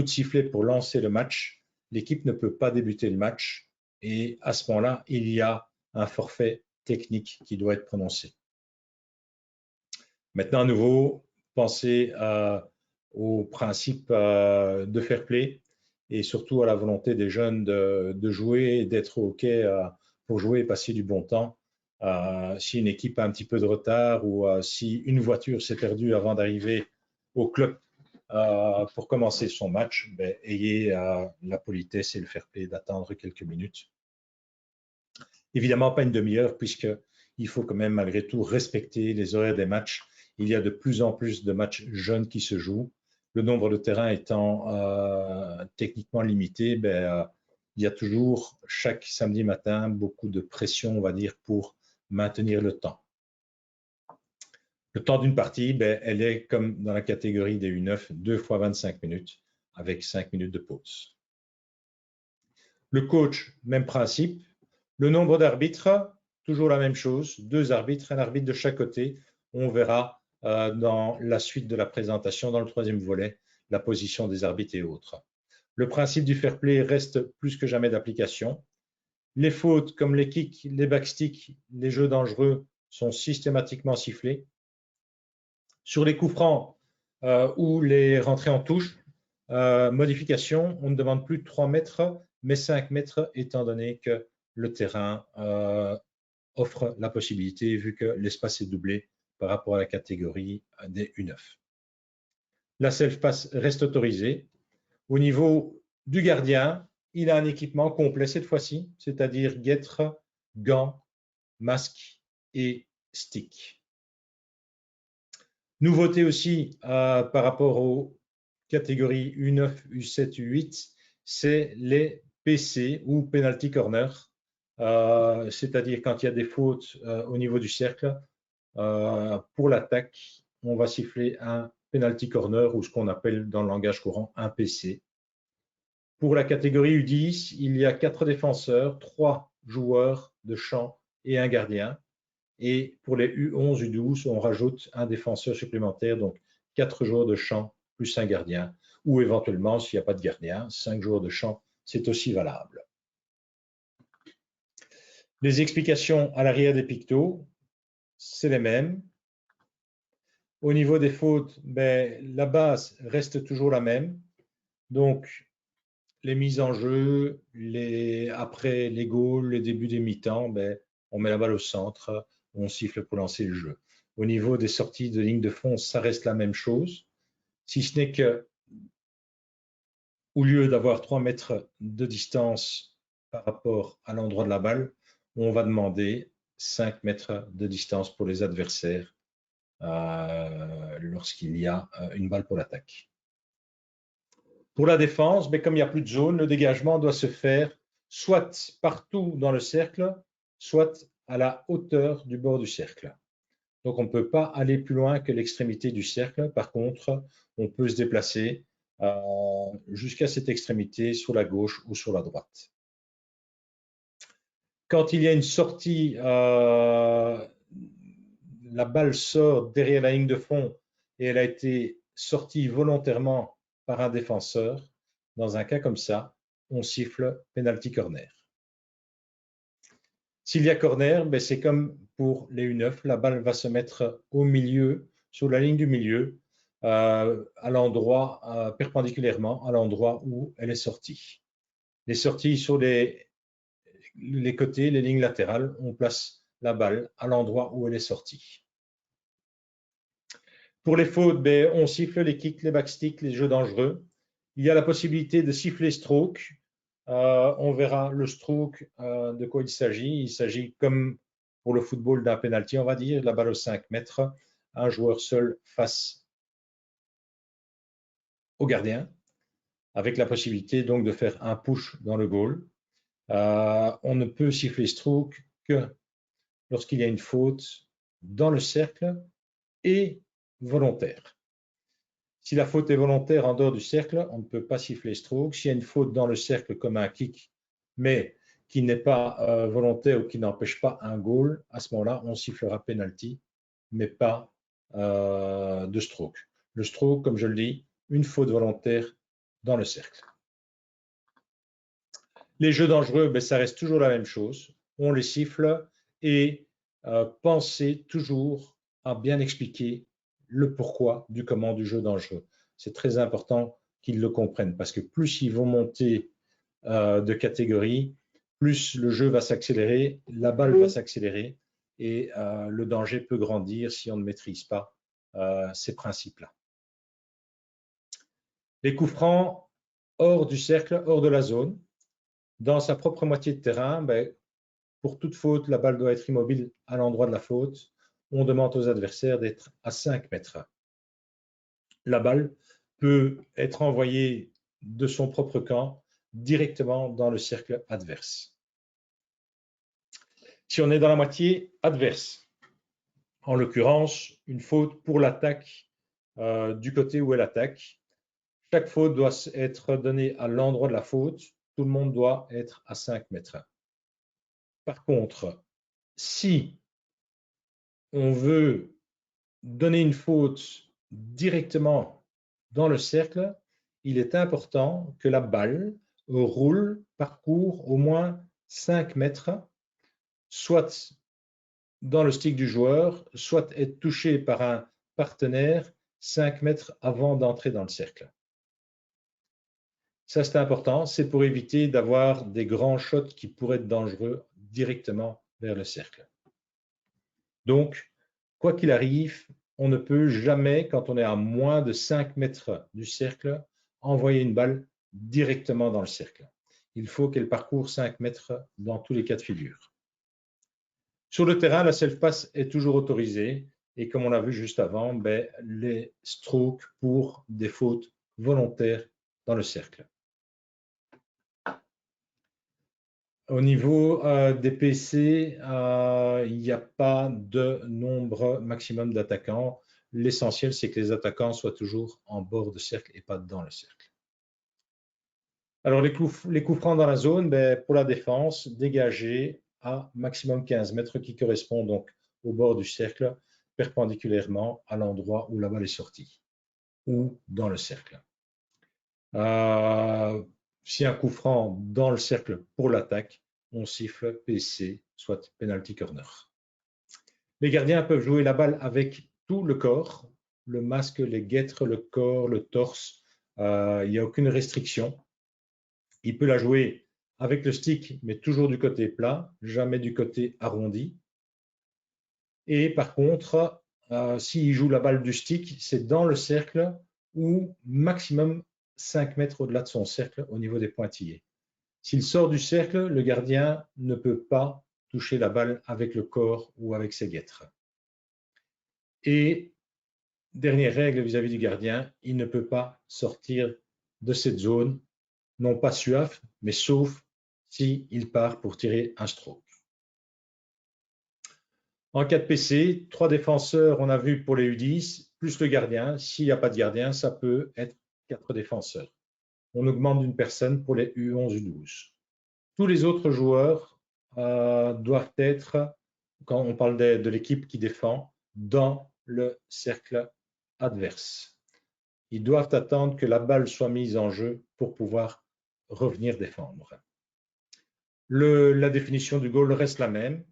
sifflet pour lancer le match, l'équipe ne peut pas débuter le match et à ce moment-là, il y a un forfait technique qui doit être prononcé. Maintenant, à nouveau, pensez au principe de fair play et surtout à la volonté des jeunes de jouer et d'être OK pour jouer et passer du bon temps. Si une équipe a un petit peu de retard ou si une voiture s'est perdue avant d'arriver au club pour commencer son match, ben, ayez la politesse et le fair play d'attendre quelques minutes. Évidemment, pas une demi-heure, puisqu'il faut quand même malgré tout respecter les horaires des matchs. Il y a de plus en plus de matchs jeunes qui se jouent. Le nombre de terrains étant techniquement limité, ben, il y a toujours, chaque samedi matin, beaucoup de pression, on va dire, pour maintenir le temps. Le temps d'une partie, ben, elle est comme dans la catégorie des U9, 2 fois 25 minutes, avec 5 minutes de pause. Le coach, même principe. Le nombre d'arbitres, toujours la même chose, 2 arbitres, un arbitre de chaque côté. On verra dans la suite de la présentation, dans le 3e volet, la position des arbitres et autres. Le principe du fair play reste plus que jamais d'application. Les fautes comme les kicks, les backsticks, les jeux dangereux sont systématiquement sifflés. Sur les coups francs ou les rentrées en touche, modification, on ne demande plus 3 mètres, mais 5 mètres, étant donné que le terrain offre la possibilité, vu que l'espace est doublé par rapport à la catégorie des U9. La self-pass reste autorisée. Au niveau du gardien, il a un équipement complet cette fois-ci, c'est-à-dire guêtre, gants, masque et stick. Nouveauté aussi par rapport aux catégories U9, U7, U8, c'est les PC ou penalty corner, c'est-à-dire quand il y a des fautes au niveau du cercle, pour l'attaque, on va siffler un penalty corner ou ce qu'on appelle dans le langage courant un PC. Pour la catégorie U10, il y a 4 défenseurs, 3 joueurs de champ et un gardien. Et pour les U11, U12, on rajoute un défenseur supplémentaire, donc 4 joueurs de champ plus un gardien. Ou éventuellement, s'il n'y a pas de gardien, 5 joueurs de champ, c'est aussi valable. Les explications à l'arrière des pictos, c'est les mêmes. Au niveau des fautes, la base reste toujours la même. Donc, les mises en jeu, après les goals, les débuts des mi-temps, on met la balle au centre, on siffle pour lancer le jeu. Au niveau des sorties de ligne de fond, ça reste la même chose, si ce n'est que, au lieu d'avoir 3 mètres de distance par rapport à l'endroit de la balle, on va demander 5 mètres de distance pour les adversaires lorsqu'il y a une balle pour l'attaque. Pour la défense, comme il n'y a plus de zone, le dégagement doit se faire soit partout dans le cercle, soit à la hauteur du bord du cercle. Donc on ne peut pas aller plus loin que l'extrémité du cercle. Par contre, on peut se déplacer jusqu'à cette extrémité sur la gauche ou sur la droite. Quand il y a une sortie, la balle sort derrière la ligne de fond et elle a été sortie volontairement par un défenseur. Dans un cas comme ça, on siffle penalty corner. S'il y a corner, c'est comme pour les U9, la balle va se mettre au milieu, sur la ligne du milieu, à l'endroit perpendiculairement à l'endroit où elle est sortie. Les sorties sur les côtés, les lignes latérales, on place la balle à l'endroit où elle est sortie. Pour les fautes, on siffle les kicks, les backsticks, les jeux dangereux. Il y a la possibilité de siffler stroke. On verra le stroke de quoi il s'agit. Il s'agit, comme pour le football, d'un penalty, on va dire, la balle aux 5 mètres, un joueur seul face au gardien, avec la possibilité donc de faire un push dans le goal. On ne peut siffler stroke que lorsqu'il y a une faute dans le cercle et volontaire. Si la faute est volontaire en dehors du cercle, on ne peut pas siffler stroke. S'il y a une faute dans le cercle comme un kick, mais qui n'est pas volontaire ou qui n'empêche pas un goal, à ce moment-là, on sifflera penalty, mais pas de stroke. Le stroke, comme je le dis, une faute volontaire dans le cercle. Les jeux dangereux, ça reste toujours la même chose. On les siffle et pensez toujours à bien expliquer le pourquoi du comment du jeu dangereux. C'est très important qu'ils le comprennent parce que plus ils vont monter de catégorie, plus le jeu va s'accélérer, la balle va s'accélérer et le danger peut grandir si on ne maîtrise pas ces principes-là. Les coups francs hors du cercle, hors de la zone, dans sa propre moitié de terrain, pour toute faute, la balle doit être immobile à l'endroit de la faute. On demande aux adversaires d'être à 5 mètres. La balle peut être envoyée de son propre camp directement dans le cercle adverse. Si on est dans la moitié adverse, en l'occurrence, une faute pour l'attaque du côté où elle attaque, chaque faute doit être donnée à l'endroit de la faute. Tout le monde doit être à 5 mètres. Par contre, si on veut donner une faute directement dans le cercle, il est important que la balle roule, parcourt au moins 5 mètres, soit dans le stick du joueur, soit être touchée par un partenaire 5 mètres avant d'entrer dans le cercle. Ça, c'est important, c'est pour éviter d'avoir des grands shots qui pourraient être dangereux directement vers le cercle. Donc, quoi qu'il arrive, on ne peut jamais, quand on est à moins de 5 mètres du cercle, envoyer une balle directement dans le cercle. Il faut qu'elle parcourt 5 mètres dans tous les cas de figure. Sur le terrain, la self-pass est toujours autorisée. Et comme on l'a vu juste avant, ben, les strokes pour des fautes volontaires dans le cercle. Au niveau des PC, il n'y a pas de nombre maximum d'attaquants. L'essentiel, c'est que les attaquants soient toujours en bord de cercle et pas dans le cercle. Alors, les coups francs dans la zone, ben, pour la défense, dégager à maximum 15 mètres qui correspond donc au bord du cercle, perpendiculairement à l'endroit où la balle est sortie ou dans le cercle. Si un coup franc dans le cercle pour l'attaque, on siffle PC, soit penalty corner. Les gardiens peuvent jouer la balle avec tout le corps, le masque, les guêtres, le corps, le torse. Il n'y a aucune restriction. Il peut la jouer avec le stick, mais toujours du côté plat, jamais du côté arrondi. Et par contre, s'il joue la balle du stick, c'est dans le cercle ou maximum 5 mètres au-delà de son cercle au niveau des pointillés. S'il sort du cercle, le gardien ne peut pas toucher la balle avec le corps ou avec ses guêtres. Et dernière règle vis-à-vis du gardien, il ne peut pas sortir de cette zone, non pas suave, mais sauf s'il part pour tirer un stroke. En cas de PC, 3 défenseurs, on a vu pour les U10, plus le gardien. S'il n'y a pas de gardien, ça peut être 4 défenseurs. On augmente d'une personne pour les U11, U12. Tous les autres joueurs doivent être, quand on parle de l'équipe qui défend, dans le cercle adverse. Ils doivent attendre que la balle soit mise en jeu pour pouvoir revenir défendre. La définition du goal reste la même.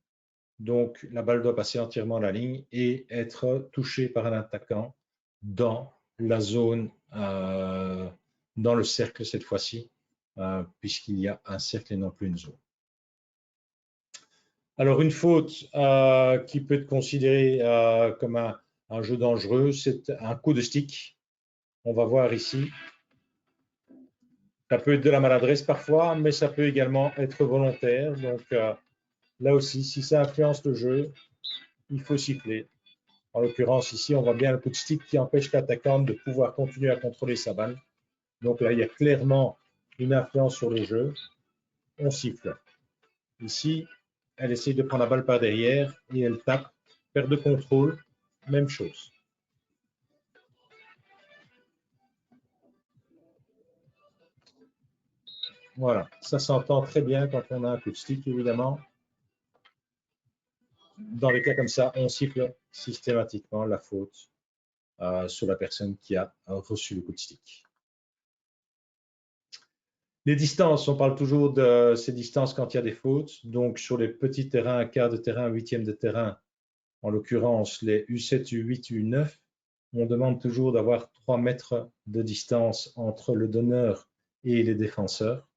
Donc, la balle doit passer entièrement la ligne et être touchée par un attaquant dans la zone, dans le cercle cette fois-ci, puisqu'il y a un cercle et non plus une zone. Alors, une faute qui peut être considérée comme un jeu dangereux, c'est un coup de stick. On va voir ici. Ça peut être de la maladresse parfois, mais ça peut également être volontaire. Donc, là aussi, si ça influence le jeu, il faut siffler. En l'occurrence, ici, on voit bien le coup de stick qui empêche l'attaquant de pouvoir continuer à contrôler sa balle. Donc là, il y a clairement une influence sur le jeu. On siffle. Ici, elle essaye de prendre la balle par derrière et elle tape. Perte de contrôle, même chose. Voilà, ça s'entend très bien quand on a un coup de stick, évidemment. Dans les cas comme ça, on siffle systématiquement la faute sur la personne qui a reçu le coup de stick. Les distances, on parle toujours de ces distances quand il y a des fautes. Donc, sur les petits terrains, quart de terrain, huitième de terrain, en l'occurrence les U7, U8, U9, on demande toujours d'avoir 3 mètres de distance entre le donneur et les défenseurs,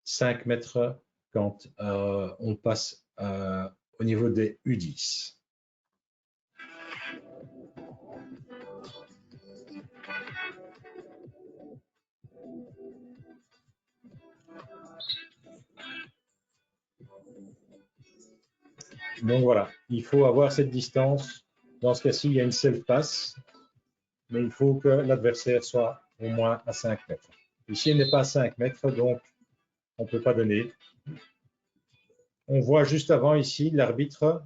5 mètres quand on passe au niveau des U10. Donc voilà, il faut avoir cette distance. Dans ce cas-ci, il y a une self-pass, mais il faut que l'adversaire soit au moins à 5 mètres. Ici, il n'est pas à 5 mètres, donc on ne peut pas donner. On voit juste avant ici l'arbitre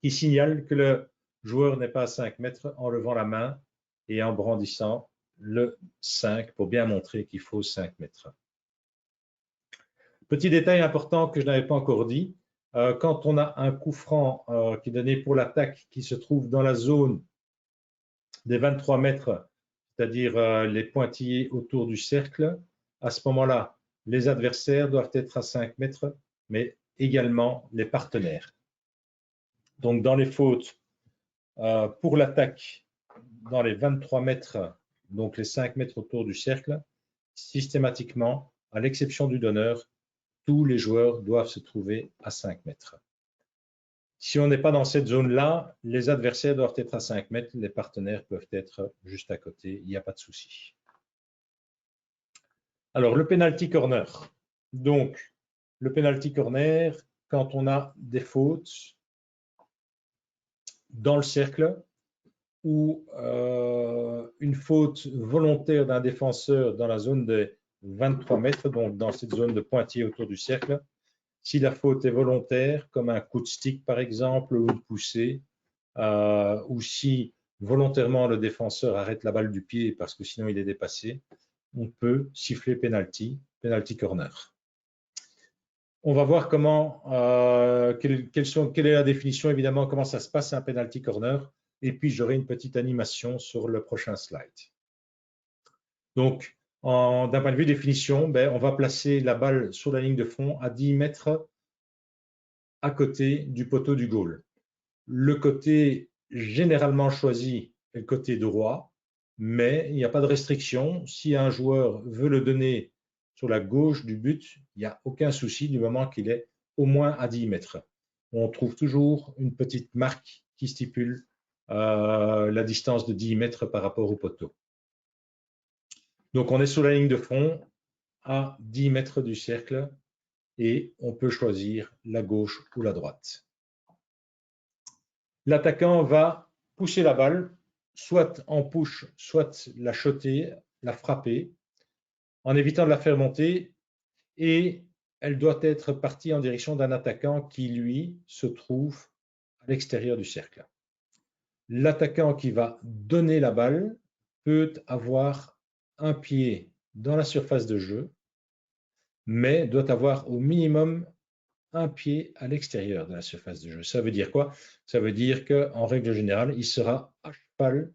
qui signale que le joueur n'est pas à 5 mètres en levant la main et en brandissant le 5 pour bien montrer qu'il faut 5 mètres. Petit détail important que je n'avais pas encore dit, quand on a un coup franc qui est donné pour l'attaque qui se trouve dans la zone des 23 mètres, c'est-à-dire les pointillés autour du cercle, à ce moment-là, les adversaires doivent être à 5 mètres, mais également les partenaires. Donc, dans les fautes pour l'attaque, dans les 23 mètres, donc les 5 mètres autour du cercle, systématiquement, à l'exception du donneur, tous les joueurs doivent se trouver à 5 mètres. Si on n'est pas dans cette zone-là, les adversaires doivent être à 5 mètres, les partenaires peuvent être juste à côté, il n'y a pas de souci. Alors, le penalty corner. Donc, le penalty corner, quand on a des fautes dans le cercle ou une faute volontaire d'un défenseur dans la zone des 23 mètres, donc dans cette zone de pointillé autour du cercle. Si la faute est volontaire, comme un coup de stick par exemple, ou une poussée, ou si volontairement le défenseur arrête la balle du pied parce que sinon il est dépassé, on peut siffler penalty corner. On va voir comment, quelle est la définition, évidemment, comment ça se passe un penalty corner, et puis j'aurai une petite animation sur le prochain slide. Donc, d'un point de vue définition, on va placer la balle sur la ligne de fond à 10 mètres à côté du poteau du goal. Le côté généralement choisi est le côté droit, mais il n'y a pas de restriction. Si un joueur veut le donner sur la gauche du but, il n'y a aucun souci du moment qu'il est au moins à 10 mètres. On trouve toujours une petite marque qui stipule la distance de 10 mètres par rapport au poteau. Donc on est sur la ligne de fond à 10 mètres du cercle et on peut choisir la gauche ou la droite. L'attaquant va pousser la balle, soit en push, soit la shotter, la frapper, en évitant de la faire monter, et elle doit être partie en direction d'un attaquant qui, lui, se trouve à l'extérieur du cercle. L'attaquant qui va donner la balle peut avoir un pied dans la surface de jeu, mais doit avoir au minimum un pied à l'extérieur de la surface de jeu. Ça veut dire quoi? Ça veut dire qu'en règle générale, il sera à cheval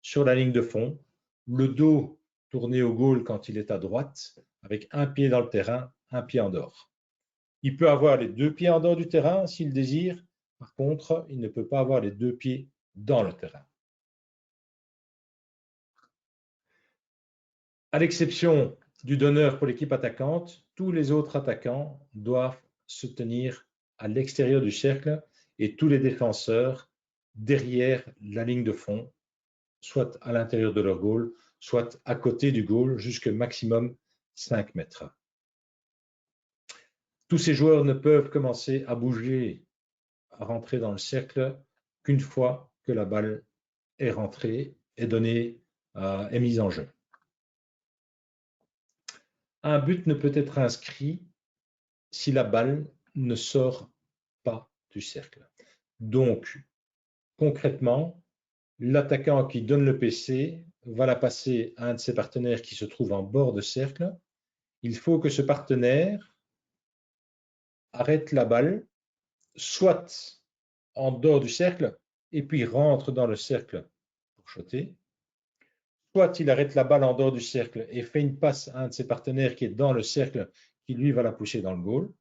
sur la ligne de fond, le dos tourné au goal quand il est à droite, avec un pied dans le terrain, un pied en dehors. Il peut avoir les deux pieds en dehors du terrain s'il désire. Par contre, il ne peut pas avoir les deux pieds dans le terrain. À l'exception du donneur pour l'équipe attaquante, tous les autres attaquants doivent se tenir à l'extérieur du cercle et tous les défenseurs derrière la ligne de fond, soit à l'intérieur de leur goal, soit à côté du goal, jusqu'à maximum 5 mètres. Tous ces joueurs ne peuvent commencer à bouger, à rentrer dans le cercle qu'une fois que la balle est rentrée, est donnée, est mise en jeu. Un but ne peut être inscrit si la balle ne sort pas du cercle. Donc, concrètement, l'attaquant qui donne le PC va la passer à un de ses partenaires qui se trouve en bord de cercle. Il faut que ce partenaire arrête la balle, soit en dehors du cercle, et puis rentre dans le cercle pour shotter, soit il arrête la balle en dehors du cercle et fait une passe à un de ses partenaires qui est dans le cercle, qui lui va la pousser dans le goal.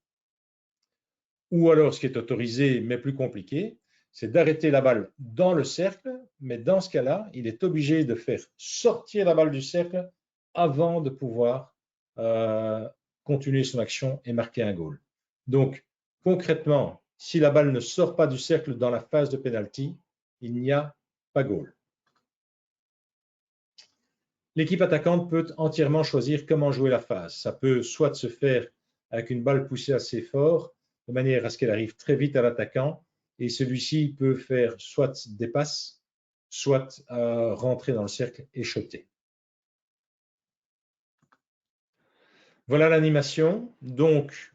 Ou alors, ce qui est autorisé, mais plus compliqué, c'est d'arrêter la balle dans le cercle, mais dans ce cas-là, il est obligé de faire sortir la balle du cercle avant de pouvoir continuer son action et marquer un goal. Donc, concrètement, si la balle ne sort pas du cercle dans la phase de penalty, il n'y a pas goal. L'équipe attaquante peut entièrement choisir comment jouer la phase. Ça peut soit se faire avec une balle poussée assez fort, de manière à ce qu'elle arrive très vite à l'attaquant, et celui-ci peut faire soit des passes, soit rentrer dans le cercle et shotter. Voilà l'animation. Donc,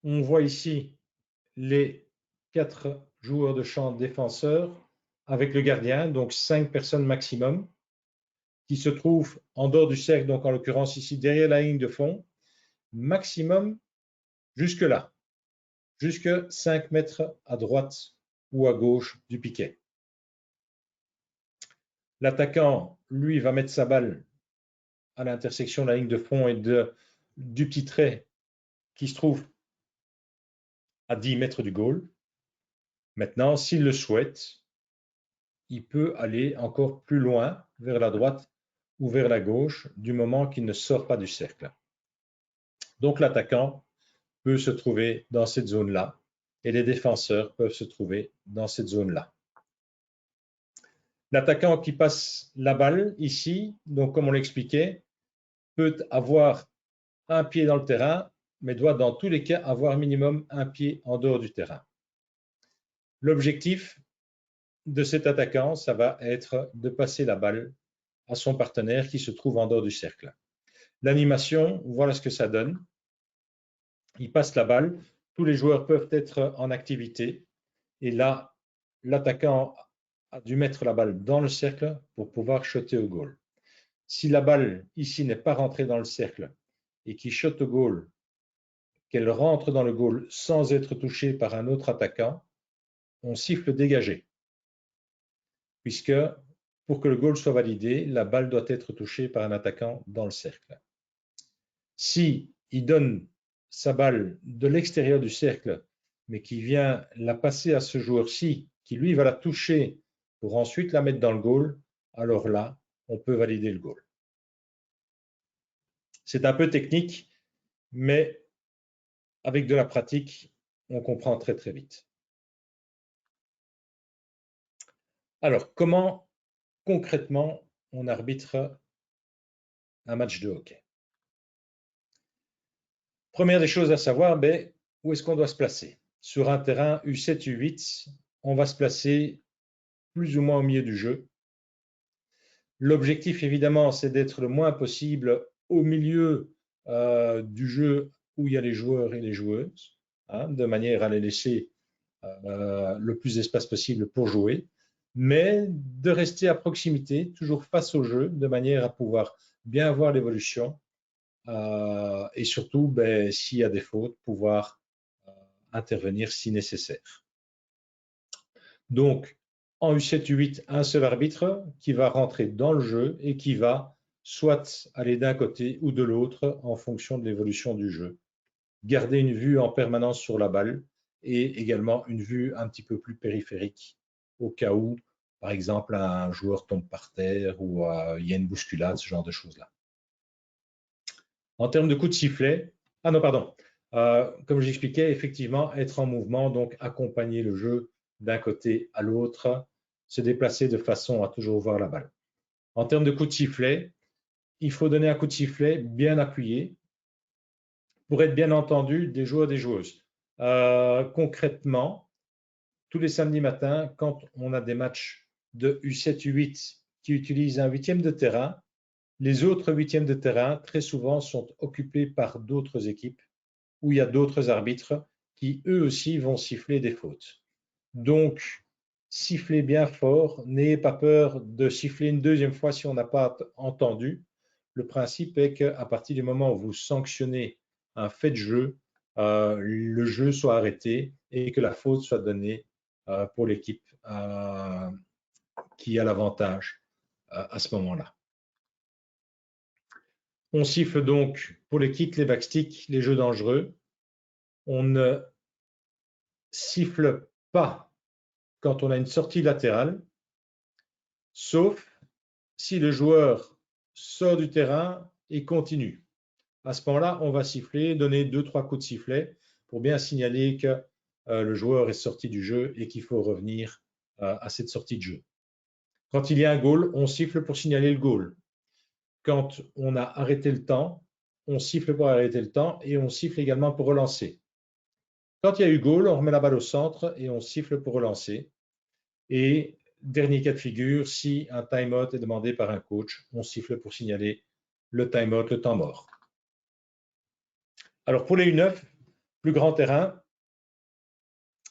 on voit ici les 4 joueurs de champ défenseurs avec le gardien, donc 5 personnes maximum, qui se trouvent en dehors du cercle, donc en l'occurrence ici derrière la ligne de fond, maximum jusque là, jusque 5 mètres à droite ou à gauche du piquet. L'attaquant, lui, va mettre sa balle à l'intersection de la ligne de fond et du petit trait qui se trouve à 10 mètres du goal. Maintenant, s'il le souhaite, il peut aller encore plus loin vers la droite ou vers la gauche du moment qu'il ne sort pas du cercle. Donc l'attaquant peut se trouver dans cette zone-là et les défenseurs peuvent se trouver dans cette zone-là. L'attaquant qui passe la balle ici, donc comme on l'expliquait, peut avoir un pied dans le terrain, mais doit dans tous les cas avoir minimum un pied en dehors du terrain. L'objectif de cet attaquant, ça va être de passer la balle à son partenaire qui se trouve en dehors du cercle. L'animation, voilà ce que ça donne. Il passe la balle, tous les joueurs peuvent être en activité, et là, l'attaquant a dû mettre la balle dans le cercle pour pouvoir shotter au goal. Si la balle ici n'est pas rentrée dans le cercle et qu'il shot au goal, qu'elle rentre dans le goal sans être touchée par un autre attaquant, on siffle dégagé. Puisque pour que le goal soit validé, la balle doit être touchée par un attaquant dans le cercle. Si il donne sa balle de l'extérieur du cercle, mais qui vient la passer à ce joueur-ci, qui lui va la toucher pour ensuite la mettre dans le goal, alors là, on peut valider le goal. C'est un peu technique, mais avec de la pratique, on comprend très très vite. Alors, comment concrètement on arbitre un match de hockey? Première des choses à savoir, où est-ce qu'on doit se placer? Sur un terrain U7, U8, on va se placer plus ou moins au milieu du jeu. L'objectif, évidemment, c'est d'être le moins possible au milieu du jeu où il y a les joueurs et les joueuses, de manière à les laisser le plus d'espace possible pour jouer, mais de rester à proximité, toujours face au jeu, de manière à pouvoir bien voir l'évolution et surtout, s'il y a des fautes, pouvoir intervenir si nécessaire. Donc, en U7, U8, un seul arbitre qui va rentrer dans le jeu et qui va soit aller d'un côté ou de l'autre en fonction de l'évolution du jeu. Garder une vue en permanence sur la balle et également une vue un petit peu plus périphérique au cas où, par exemple, un joueur tombe par terre ou il y a une bousculade, ce genre de choses-là. En termes de coups de sifflet, comme j'expliquais, effectivement, être en mouvement, donc accompagner le jeu d'un côté à l'autre, se déplacer de façon à toujours voir la balle. En termes de coups de sifflet, il faut donner un coup de sifflet bien appuyé pour être bien entendu des joueurs et des joueuses. Concrètement, tous les samedis matins, quand on a des matchs de U7, U8 qui utilisent un huitième de terrain, les autres huitièmes de terrain, très souvent, sont occupés par d'autres équipes où il y a d'autres arbitres qui, eux aussi, vont siffler des fautes. Donc, sifflez bien fort, n'ayez pas peur de siffler une deuxième fois si on n'a pas entendu. Le principe est qu'à partir du moment où vous sanctionnez un fait de jeu, le jeu soit arrêté et que la faute soit donnée pour l'équipe qui a l'avantage à ce moment-là. On siffle donc pour les kicks, les backsticks, les jeux dangereux. On ne siffle pas quand on a une sortie latérale, sauf si le joueur sort du terrain et continue. À ce moment-là, on va siffler, donner 2-3 coups de sifflet pour bien signaler que le joueur est sorti du jeu et qu'il faut revenir à cette sortie de jeu. Quand il y a un goal, on siffle pour signaler le goal. Quand on a arrêté le temps, on siffle pour arrêter le temps et on siffle également pour relancer. Quand il y a eu goal, on remet la balle au centre et on siffle pour relancer. Et dernier cas de figure, si un time-out est demandé par un coach, on siffle pour signaler le time-out, le temps mort. Alors pour les U9, plus grand terrain,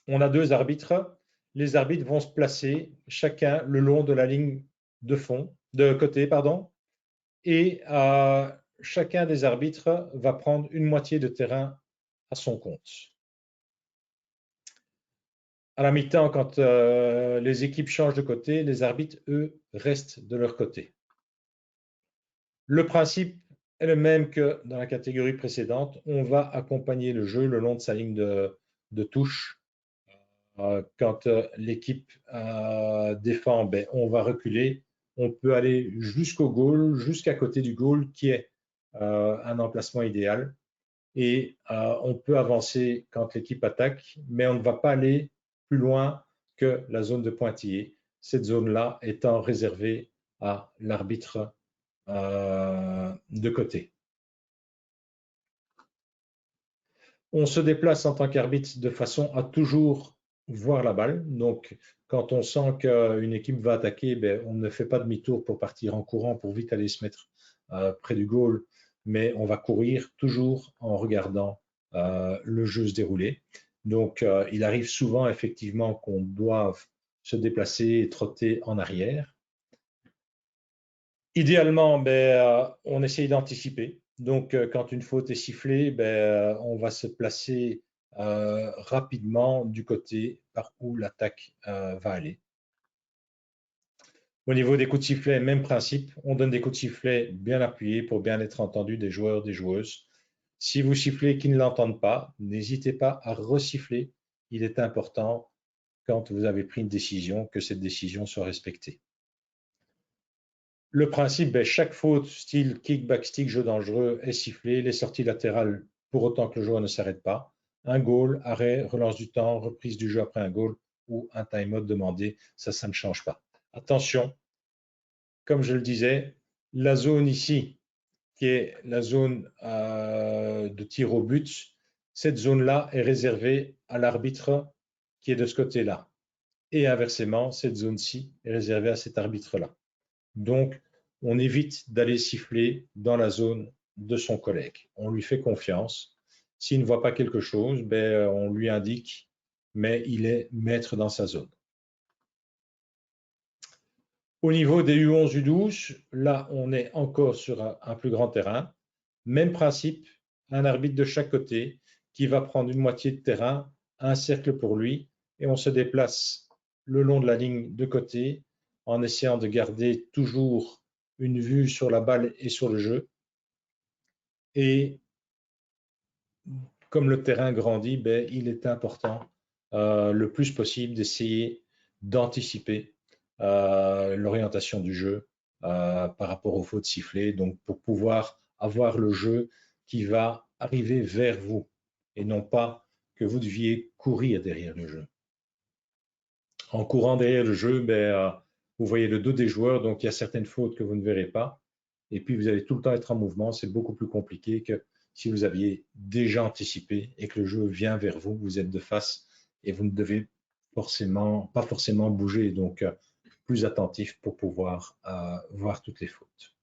on a deux arbitres. Les arbitres vont se placer chacun le long de la ligne de côté, et chacun des arbitres va prendre une moitié de terrain à son compte. À la mi-temps, quand les équipes changent de côté, les arbitres, eux, restent de leur côté. Le principe est le même que dans la catégorie précédente. On va accompagner le jeu le long de sa ligne de touche. Quand l'équipe défend, on va reculer. On peut aller jusqu'au goal, jusqu'à côté du goal, qui est un emplacement idéal. Et on peut avancer quand l'équipe attaque, mais on ne va pas aller plus loin que la zone de pointillé. Cette zone-là étant réservée à l'arbitre de côté. On se déplace en tant qu'arbitre de façon à toujours voir la balle. Donc, quand on sent qu'une équipe va attaquer, ben, on ne fait pas demi-tour pour partir en courant, pour vite aller se mettre près du goal, mais on va courir toujours en regardant le jeu se dérouler. Donc, il arrive souvent effectivement qu'on doive se déplacer et trotter en arrière. Idéalement, ben, on essaye d'anticiper. Donc, quand une faute est sifflée, ben, on va se placer rapidement du côté par où l'attaque va aller. Au niveau des coups de sifflet, même principe, on donne des coups de sifflet bien appuyés pour bien être entendu des joueurs, des joueuses. Si vous sifflez qui ne l'entendent pas, n'hésitez pas à resiffler. Il est important, quand vous avez pris une décision, que cette décision soit respectée. Le principe, ben, chaque faute, style kick, backstick, jeu dangereux, est sifflée. Les sorties latérales, pour autant que le joueur ne s'arrête pas. Un goal, arrêt, relance du temps, reprise du jeu après un goal ou un time-out demandé, ça ne change pas. Attention, comme je le disais, la zone ici, qui est la zone de tir au but, cette zone-là est réservée à l'arbitre qui est de ce côté-là. Et inversement, cette zone-ci est réservée à cet arbitre-là. Donc, on évite d'aller siffler dans la zone de son collègue. On lui fait confiance. S'il ne voit pas quelque chose, ben, on lui indique, mais il est maître dans sa zone. Au niveau des U11, U12, là, on est encore sur un plus grand terrain. Même principe, un arbitre de chaque côté qui va prendre une moitié de terrain, un cercle pour lui, et on se déplace le long de la ligne de côté en essayant de garder toujours une vue sur la balle et sur le jeu. Et comme le terrain grandit, ben, il est important le plus possible d'essayer d'anticiper l'orientation du jeu par rapport aux fautes sifflées, donc pour pouvoir avoir le jeu qui va arriver vers vous et non pas que vous deviez courir derrière le jeu. En courant derrière le jeu, ben, vous voyez le dos des joueurs, donc il y a certaines fautes que vous ne verrez pas. Et puis vous allez tout le temps être en mouvement, c'est beaucoup plus compliqué que si vous aviez déjà anticipé et que le jeu vient vers vous, vous êtes de face et vous ne devez pas forcément bouger, donc plus attentif pour pouvoir voir toutes les fautes.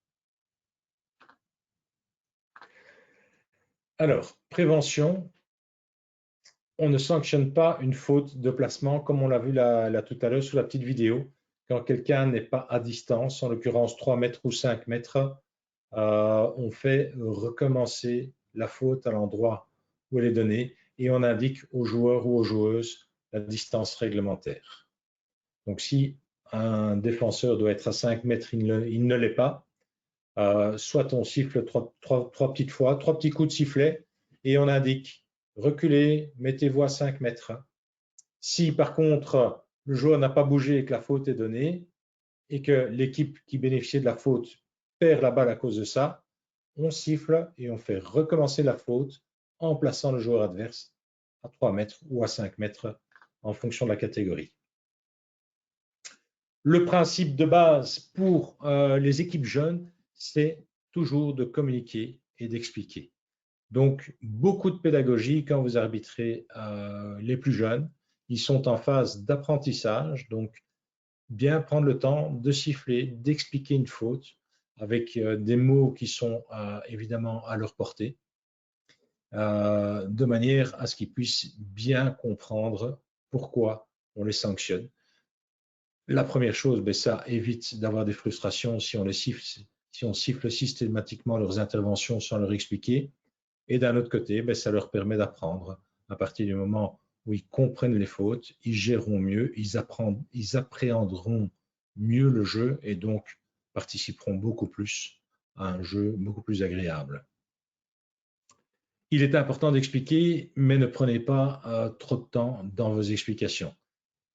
Alors, prévention, on ne sanctionne pas une faute de placement comme on l'a vu là tout à l'heure sur la petite vidéo. Quand quelqu'un n'est pas à distance, en l'occurrence 3 mètres ou 5 mètres, on fait recommencer la faute à l'endroit où elle est donnée et on indique aux joueurs ou aux joueuses la distance réglementaire. Donc si un défenseur doit être à 5 mètres, il ne l'est pas, soit on siffle trois petites fois, 3 petits coups de sifflet et on indique reculez, mettez-vous à 5 mètres. Si par contre le joueur n'a pas bougé et que la faute est donnée et que l'équipe qui bénéficiait de la faute perd la balle à cause de ça, on siffle et on fait recommencer la faute en plaçant le joueur adverse à 3 mètres ou à 5 mètres en fonction de la catégorie. Le principe de base pour les équipes jeunes, c'est toujours de communiquer et d'expliquer. Donc, beaucoup de pédagogie quand vous arbitrez les plus jeunes. Ils sont en phase d'apprentissage, donc bien prendre le temps de siffler, d'expliquer une faute avec des mots qui sont évidemment à leur portée, de manière à ce qu'ils puissent bien comprendre pourquoi on les sanctionne. La première chose, ben, ça évite d'avoir des frustrations si on siffle systématiquement leurs interventions sans leur expliquer. Et d'un autre côté, ben, ça leur permet d'apprendre. À partir du moment où ils comprennent les fautes, ils géreront mieux, ils appréhenderont mieux le jeu et donc participeront beaucoup plus à un jeu beaucoup plus agréable. Il est important d'expliquer, mais ne prenez pas trop de temps dans vos explications.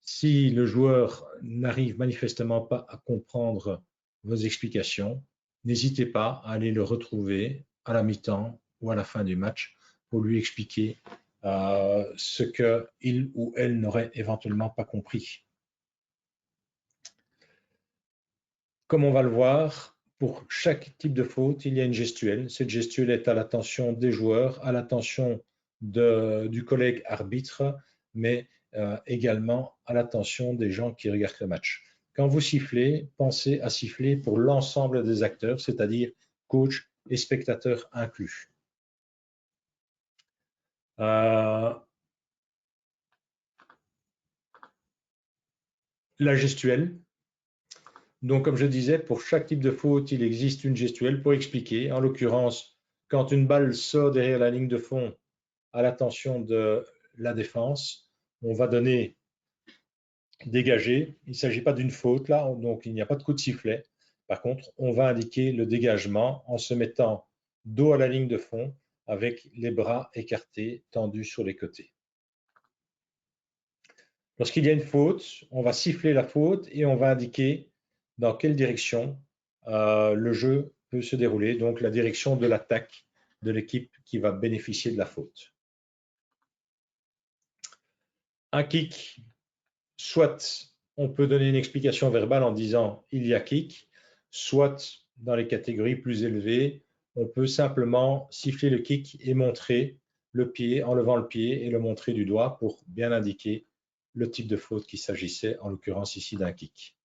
Si le joueur n'arrive manifestement pas à comprendre vos explications, n'hésitez pas à aller le retrouver à la mi-temps ou à la fin du match pour lui expliquer ce qu'il ou elle n'aurait éventuellement pas compris. Comme on va le voir, pour chaque type de faute, il y a une gestuelle. Cette gestuelle est à l'attention des joueurs, à l'attention du collègue arbitre, mais également à l'attention des gens qui regardent le match. Quand vous sifflez, pensez à siffler pour l'ensemble des acteurs, c'est-à-dire coach et spectateurs inclus. La gestuelle. Donc, comme je disais, pour chaque type de faute, il existe une gestuelle pour expliquer. En l'occurrence, quand une balle sort derrière la ligne de fond à l'attention de la défense, on va donner dégager. Il ne s'agit pas d'une faute là, donc il n'y a pas de coup de sifflet. Par contre, on va indiquer le dégagement en se mettant dos à la ligne de fond avec les bras écartés, tendus sur les côtés. Lorsqu'il y a une faute, on va siffler la faute et on va indiquer dans quelle direction le jeu peut se dérouler, donc la direction de l'attaque de l'équipe qui va bénéficier de la faute. Un kick, soit on peut donner une explication verbale en disant il y a kick, soit dans les catégories plus élevées, on peut simplement siffler le kick et montrer le pied en levant le pied et le montrer du doigt pour bien indiquer le type de faute qu'il s'agissait, en l'occurrence ici d'un kick.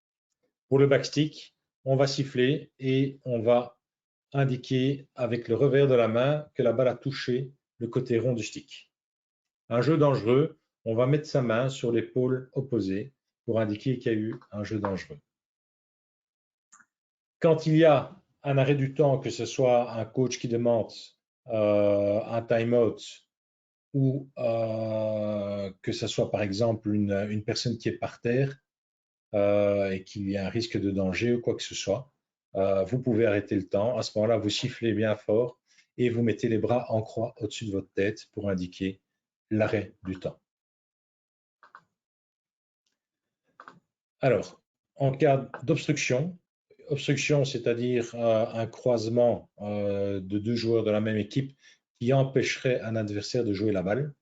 Pour le backstick, on va siffler et on va indiquer avec le revers de la main que la balle a touché le côté rond du stick. Un jeu dangereux, on va mettre sa main sur l'épaule opposée pour indiquer qu'il y a eu un jeu dangereux. Quand il y a un arrêt du temps, que ce soit un coach qui demande un time-out ou que ce soit par exemple une personne qui est par terre et qu'il y a un risque de danger ou quoi que ce soit, vous pouvez arrêter le temps. À ce moment-là, vous sifflez bien fort et vous mettez les bras en croix au-dessus de votre tête pour indiquer l'arrêt du temps. Alors, en cas d'obstruction, obstruction, c'est-à-dire un croisement de deux joueurs de la même équipe qui empêcherait un adversaire de jouer la balle,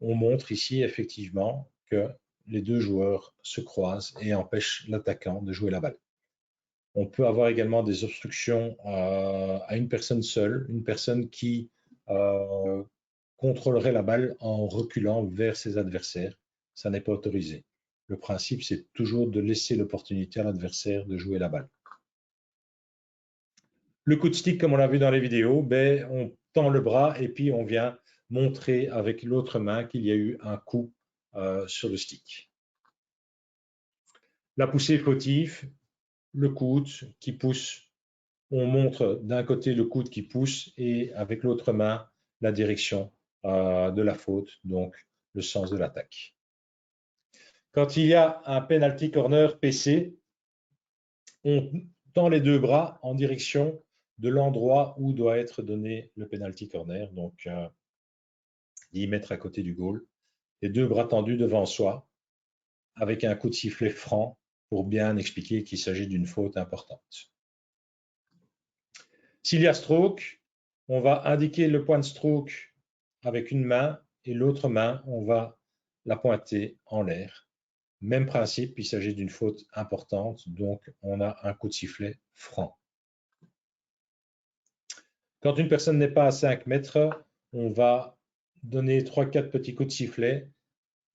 on montre ici effectivement que les deux joueurs se croisent et empêchent l'attaquant de jouer la balle. On peut avoir également des obstructions à une personne seule, une personne qui contrôlerait la balle en reculant vers ses adversaires. Ça n'est pas autorisé. Le principe, c'est toujours de laisser l'opportunité à l'adversaire de jouer la balle. Le coup de stick, comme on l'a vu dans les vidéos, ben, on tend le bras et puis on vient montrer avec l'autre main qu'il y a eu un coup sur le stick. La poussée fautive, le coude qui pousse, on montre d'un côté le coude qui pousse et avec l'autre main la direction de la faute, donc le sens de l'attaque. Quand il y a un penalty corner PC, on tend les deux bras en direction de l'endroit où doit être donné le penalty corner, donc 10 mètres à côté du goal, les deux bras tendus devant soi, avec un coup de sifflet franc pour bien expliquer qu'il s'agit d'une faute importante. S'il y a stroke, on va indiquer le point de stroke avec une main et l'autre main, on va la pointer en l'air. Même principe, il s'agit d'une faute importante, donc on a un coup de sifflet franc. Quand une personne n'est pas à 5 mètres, on va donner 3-4 petits coups de sifflet,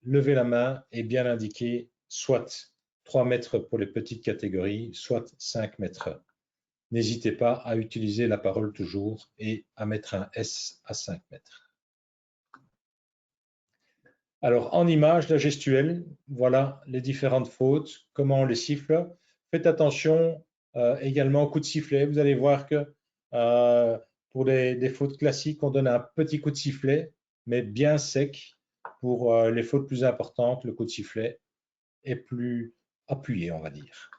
lever la main et bien indiquer soit 3 mètres pour les petites catégories, soit 5 mètres. N'hésitez pas à utiliser la parole toujours et à mettre un S à 5 mètres. Alors, en image, la gestuelle, voilà les différentes fautes, comment on les siffle. Faites attention également au coup de sifflet. Vous allez voir que pour des fautes classiques, on donne un petit coup de sifflet, mais bien sec. Pour les fautes plus importantes, le coup de sifflet est plus appuyé, on va dire.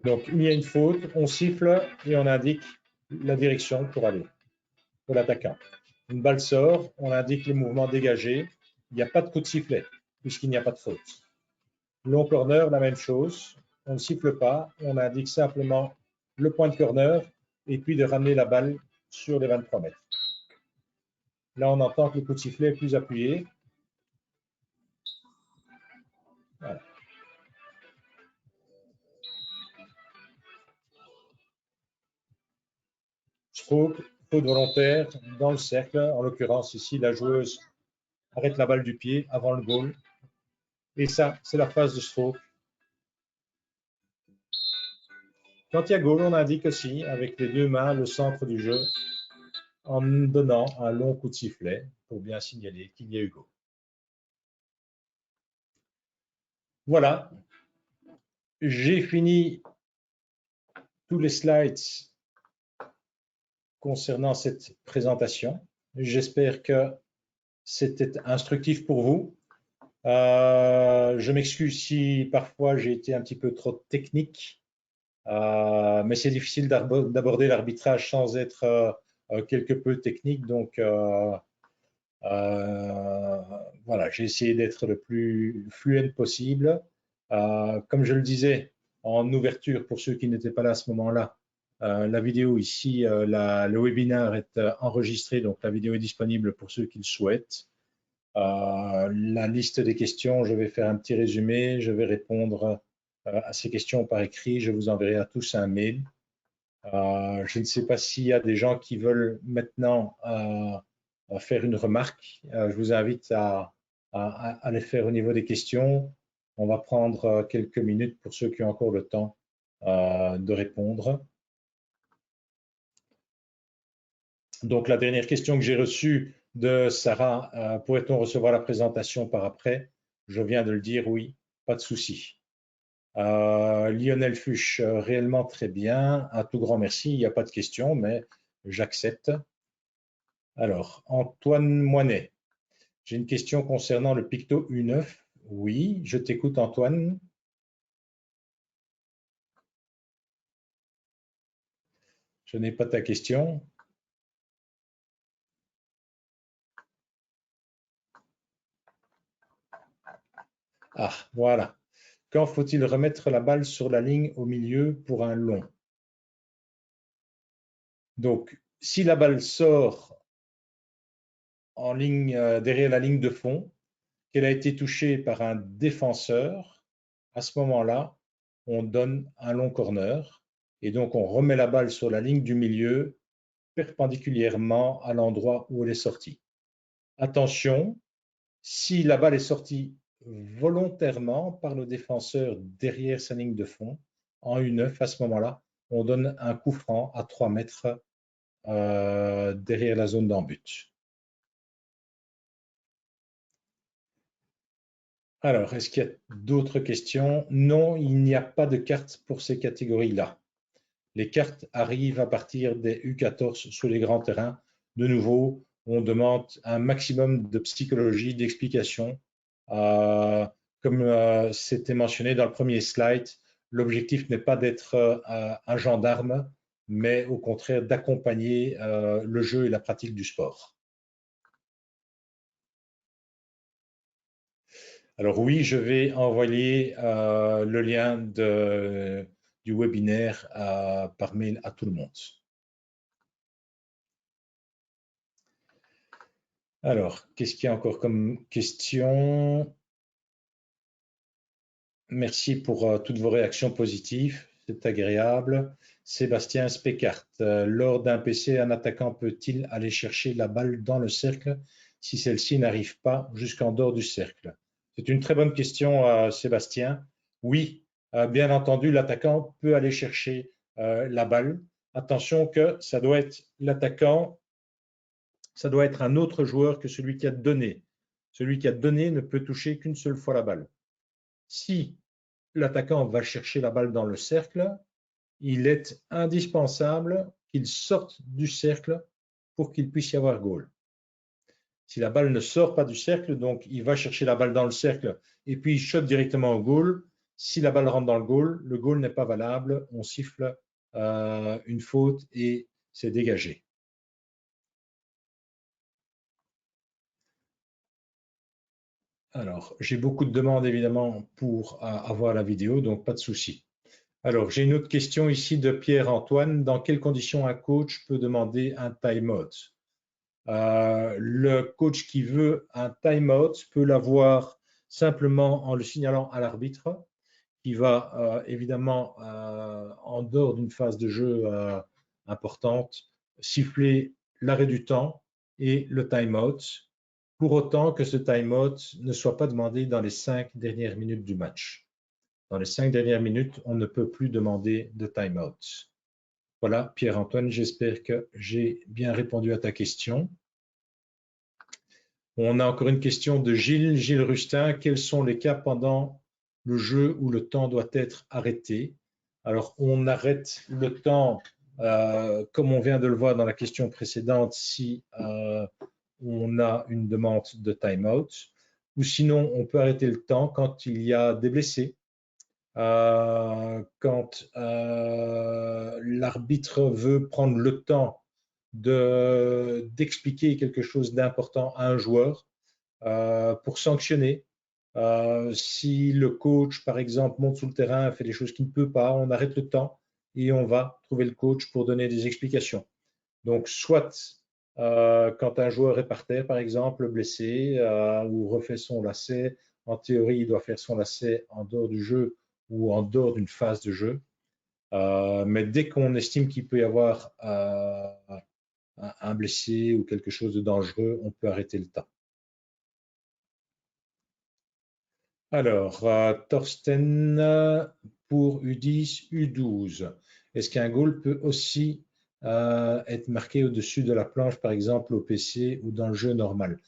Donc, il y a une faute, on siffle et on indique la direction pour aller, pour l'attaquant. Une balle sort, on indique le mouvement dégagé. Il n'y a pas de coup de sifflet, puisqu'il n'y a pas de faute. Long corner, la même chose. On ne siffle pas, on indique simplement le point de corner et puis de ramener la balle sur les 23 mètres. Là, on entend que le coup de sifflet est plus appuyé. Voilà. Stroke, faute volontaire dans le cercle. En l'occurrence, ici, la joueuse arrête la balle du pied avant le goal. Et ça, c'est la phase de stroke. Quand il y a goal, on indique aussi avec les deux mains le centre du jeu en donnant un long coup de sifflet pour bien signaler qu'il y a eu goal. Voilà, j'ai fini tous les slides concernant cette présentation. J'espère que c'était instructif pour vous. Je m'excuse si parfois j'ai été un petit peu trop technique, mais c'est difficile d'aborder l'arbitrage sans être quelque peu technique. Donc, voilà, j'ai essayé d'être le plus fluent possible. Comme je le disais en ouverture, pour ceux qui n'étaient pas là à ce moment-là, la vidéo ici, le webinaire est enregistré, donc la vidéo est disponible pour ceux qui le souhaitent. La liste des questions, je vais faire un petit résumé, je vais répondre à ces questions par écrit, je vous enverrai à tous un mail. Je ne sais pas s'il y a des gens qui veulent maintenant faire une remarque. Je vous invite à les faire au niveau des questions. On va prendre quelques minutes pour ceux qui ont encore le temps de répondre. Donc, la dernière question que j'ai reçue de Sarah, pourrait-on recevoir la présentation par après? Je viens de le dire, oui, pas de souci. Lionel Fuchs, réellement très bien, un tout grand merci, il n'y a pas de question, mais j'accepte. Alors, Antoine Moinet, j'ai une question concernant le Picto U9. Oui, je t'écoute Antoine. Je n'ai pas ta question. Ah, voilà. Quand faut-il remettre la balle sur la ligne au milieu pour un long? Donc, si la balle sort en ligne, derrière la ligne de fond, qu'elle a été touchée par un défenseur, à ce moment-là, on donne un long corner et donc on remet la balle sur la ligne du milieu perpendiculairement à l'endroit où elle est sortie. Attention, si la balle est sortie volontairement par le défenseur derrière sa ligne de fond, en U9, à ce moment-là, on donne un coup franc à 3 mètres derrière la zone d'en-but. Alors, est-ce qu'il y a d'autres questions? Non, il n'y a pas de cartes pour ces catégories-là. Les cartes arrivent à partir des U14 sur les grands terrains. De nouveau, on demande un maximum de psychologie, d'explication. Comme c'était mentionné dans le premier slide, l'objectif n'est pas d'être un gendarme, mais au contraire d'accompagner le jeu et la pratique du sport. Alors oui, je vais envoyer le lien du webinaire par mail à tout le monde. Alors, qu'est-ce qu'il y a encore comme question? Merci pour toutes vos réactions positives, c'est agréable. Sébastien Spécart, lors d'un PC, un attaquant peut-il aller chercher la balle dans le cercle si celle-ci n'arrive pas jusqu'en dehors du cercle? C'est une très bonne question, Sébastien. Oui, bien entendu, l'attaquant peut aller chercher la balle. Attention que ça doit être l'attaquant, ça doit être un autre joueur que celui qui a donné. Celui qui a donné ne peut toucher qu'une seule fois la balle. Si l'attaquant va chercher la balle dans le cercle, il est indispensable qu'il sorte du cercle pour qu'il puisse y avoir goal. Si la balle ne sort pas du cercle, donc il va chercher la balle dans le cercle et puis il shot directement au goal. Si la balle rentre dans le goal n'est pas valable, on siffle une faute et c'est dégagé. Alors, j'ai beaucoup de demandes évidemment pour avoir la vidéo, donc pas de souci. Alors, j'ai une autre question ici de Pierre-Antoine. Dans quelles conditions un coach peut demander un time-out? Le coach qui veut un time-out peut l'avoir simplement en le signalant à l'arbitre, qui va évidemment, en dehors d'une phase de jeu importante, siffler l'arrêt du temps et le time-out, pour autant que ce time-out ne soit pas demandé dans les 5 dernières minutes du match. Dans les 5 dernières minutes, on ne peut plus demander de time-out. Voilà, Pierre-Antoine, j'espère que j'ai bien répondu à ta question. On a encore une question de Gilles Rustin. Quels sont les cas pendant le jeu où le temps doit être arrêté? Alors, on arrête le temps, comme on vient de le voir dans la question précédente, si on a une demande de time-out. Ou sinon, on peut arrêter le temps quand il y a des blessés, quand l'arbitre veut prendre le temps d'expliquer quelque chose d'important à un joueur pour sanctionner. Si le coach, par exemple, monte sur le terrain, fait des choses qu'il ne peut pas, on arrête le temps et on va trouver le coach pour donner des explications. Donc, soit quand un joueur est par terre, par exemple, blessé ou refait son lacet, en théorie, il doit faire son lacet en dehors du jeu ou en dehors d'une phase de jeu. Mais dès qu'on estime qu'il peut y avoir un blessé ou quelque chose de dangereux, on peut arrêter le temps. Alors, Thorsten, pour U10, U12, est-ce qu'un goal peut aussi être marqué au-dessus de la planche, par exemple au PC ou dans le jeu normal?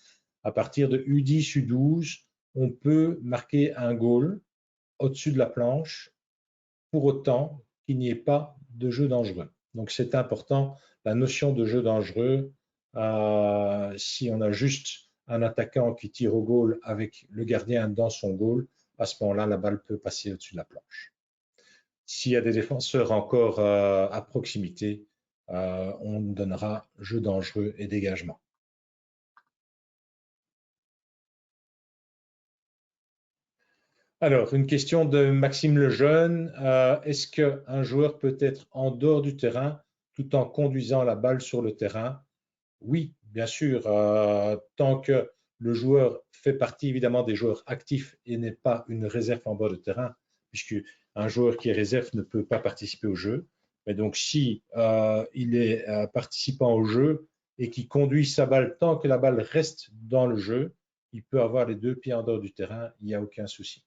À partir de U10, U12, on peut marquer un goal au-dessus de la planche pour autant qu'il n'y ait pas de jeu dangereux. Donc, c'est important, la notion de jeu dangereux, si on a juste un attaquant qui tire au goal avec le gardien dans son goal, à ce moment-là, la balle peut passer au-dessus de la planche. S'il y a des défenseurs encore à proximité, on donnera jeu dangereux et dégagement. Alors, une question de Maxime Lejeune. Est-ce qu'un joueur peut être en dehors du terrain tout en conduisant la balle sur le terrain? Oui, bien sûr, tant que le joueur fait partie évidemment des joueurs actifs et n'est pas une réserve en bord de terrain, puisque un joueur qui est réserve ne peut pas participer au jeu. Mais donc, si il est participant au jeu et qui conduit sa balle tant que la balle reste dans le jeu, il peut avoir les 2 pieds en dehors du terrain, il n'y a aucun souci.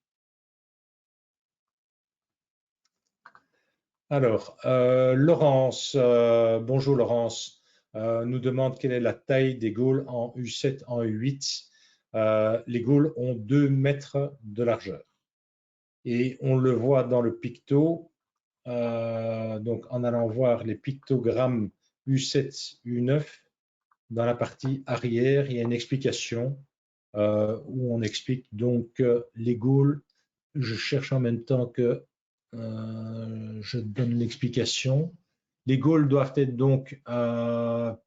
Alors, Laurence, bonjour Laurence, nous demande quelle est la taille des goals en U7, en U8. Les goals ont 2 mètres de largeur. Et on le voit dans le picto, donc en allant voir les pictogrammes U7, U9, dans la partie arrière, il y a une explication où on explique donc les goals. Je cherche en même temps que je donne l'explication. Les goals doivent être donc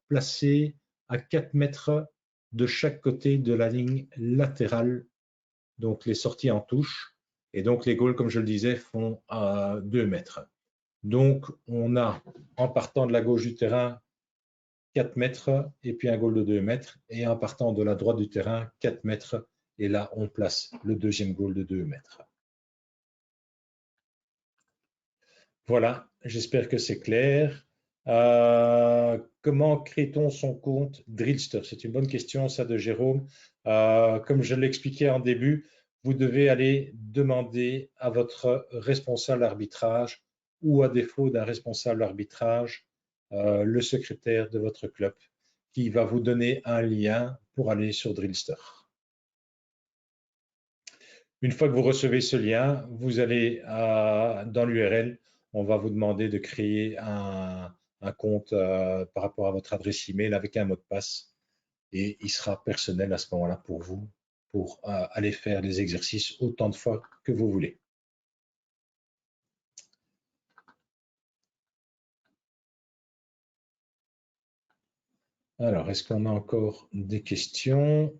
placés à 4 mètres de chaque côté de la ligne latérale, donc les sorties en touche. Et donc les goals, comme je le disais, font 2 mètres. Donc on a, en partant de la gauche du terrain, 4 mètres et puis un goal de 2 mètres. Et en partant de la droite du terrain, 4 mètres. Et là, on place le deuxième goal de 2 mètres. Voilà, j'espère que c'est clair. Comment crée-t-on son compte Drillster? C'est une bonne question, ça, de Jérôme. Comme je l'expliquais en début, vous devez aller demander à votre responsable arbitrage ou à défaut d'un responsable arbitrage, le secrétaire de votre club qui va vous donner un lien pour aller sur Drillster. Une fois que vous recevez ce lien, vous allez dans l'URL, on va vous demander de créer un compte par rapport à votre adresse email avec un mot de passe et il sera personnel à ce moment-là pour vous, pour aller faire les exercices autant de fois que vous voulez. Alors, est-ce qu'on a encore des questions?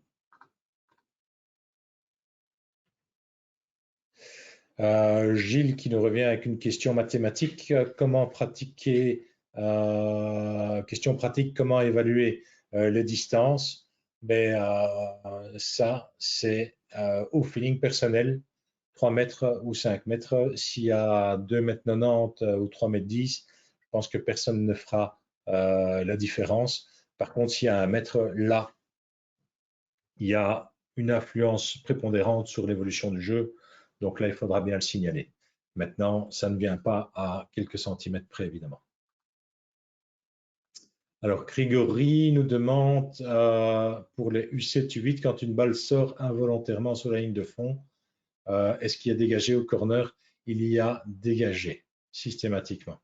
Gilles qui nous revient avec une question mathématique. Comment pratiquer, question pratique, comment évaluer les distances? Ça, c'est au feeling personnel, 3 mètres ou 5 mètres. S'il y a 2 mètres 90 ou 3 mètres 10, je pense que personne ne fera la différence. Par contre, s'il y a un maître, là, il y a une influence prépondérante sur l'évolution du jeu. Donc là, il faudra bien le signaler. Maintenant, ça ne vient pas à quelques centimètres près, évidemment. Alors, Grégory nous demande pour les U7, U8, quand une balle sort involontairement sur la ligne de fond, est-ce qu'il y a dégagé au corner? Il y a dégagé systématiquement.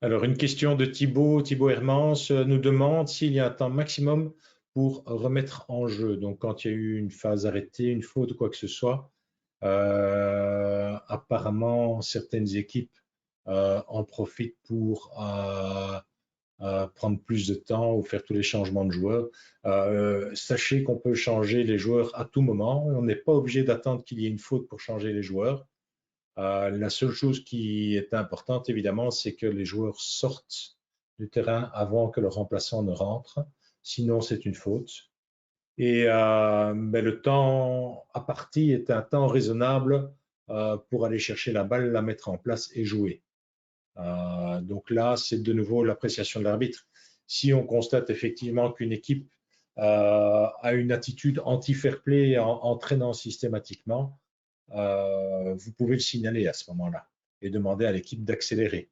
Alors, une question de Thibaut Hermance nous demande s'il y a un temps maximum pour remettre en jeu. Donc, quand il y a eu une phase arrêtée, une faute ou quoi que ce soit, apparemment, certaines équipes en profitent pour prendre plus de temps ou faire tous les changements de joueurs. Sachez qu'on peut changer les joueurs à tout moment. On n'est pas obligé d'attendre qu'il y ait une faute pour changer les joueurs. La seule chose qui est importante, évidemment, c'est que les joueurs sortent du terrain avant que le remplaçant ne rentre. Sinon, c'est une faute. Et mais le temps à partie est un temps raisonnable pour aller chercher la balle, la mettre en place et jouer. Donc là, c'est de nouveau l'appréciation de l'arbitre. Si on constate effectivement qu'une équipe a une attitude anti-fair play en traînant systématiquement, vous pouvez le signaler à ce moment-là et demander à l'équipe d'accélérer.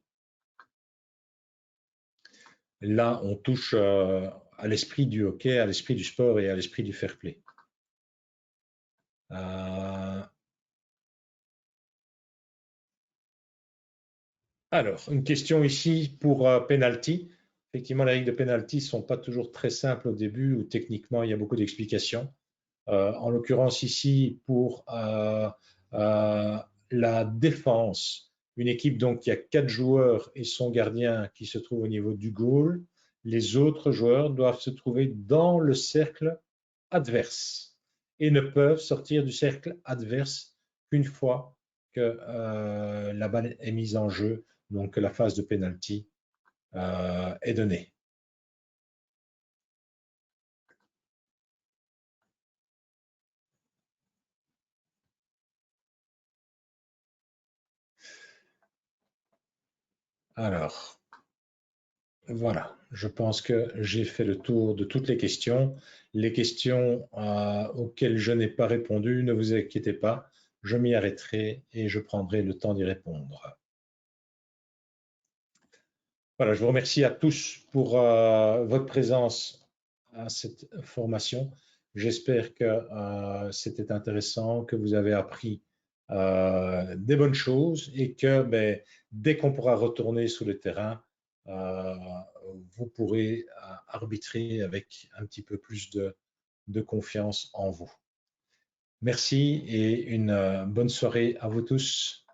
Là, on touche à l'esprit du hockey, à l'esprit du sport et à l'esprit du fair play. Alors, une question ici pour penalty. Effectivement, les règles de penalty ne sont pas toujours très simples au début où techniquement il y a beaucoup d'explications. En l'occurrence ici pour la défense, une équipe donc qui a 4 joueurs et son gardien qui se trouve au niveau du goal, les autres joueurs doivent se trouver dans le cercle adverse et ne peuvent sortir du cercle adverse qu'une fois que la balle est mise en jeu, donc que la phase de penalty est donnée. Alors, voilà, je pense que j'ai fait le tour de toutes les questions. Les questions auxquelles je n'ai pas répondu, ne vous inquiétez pas, je m'y arrêterai et je prendrai le temps d'y répondre. Voilà, je vous remercie à tous pour votre présence à cette formation. J'espère que c'était intéressant, que vous avez appris des bonnes choses et que dès qu'on pourra retourner sur le terrain, vous pourrez arbitrer avec un petit peu plus de confiance en vous. Merci et une bonne soirée à vous tous.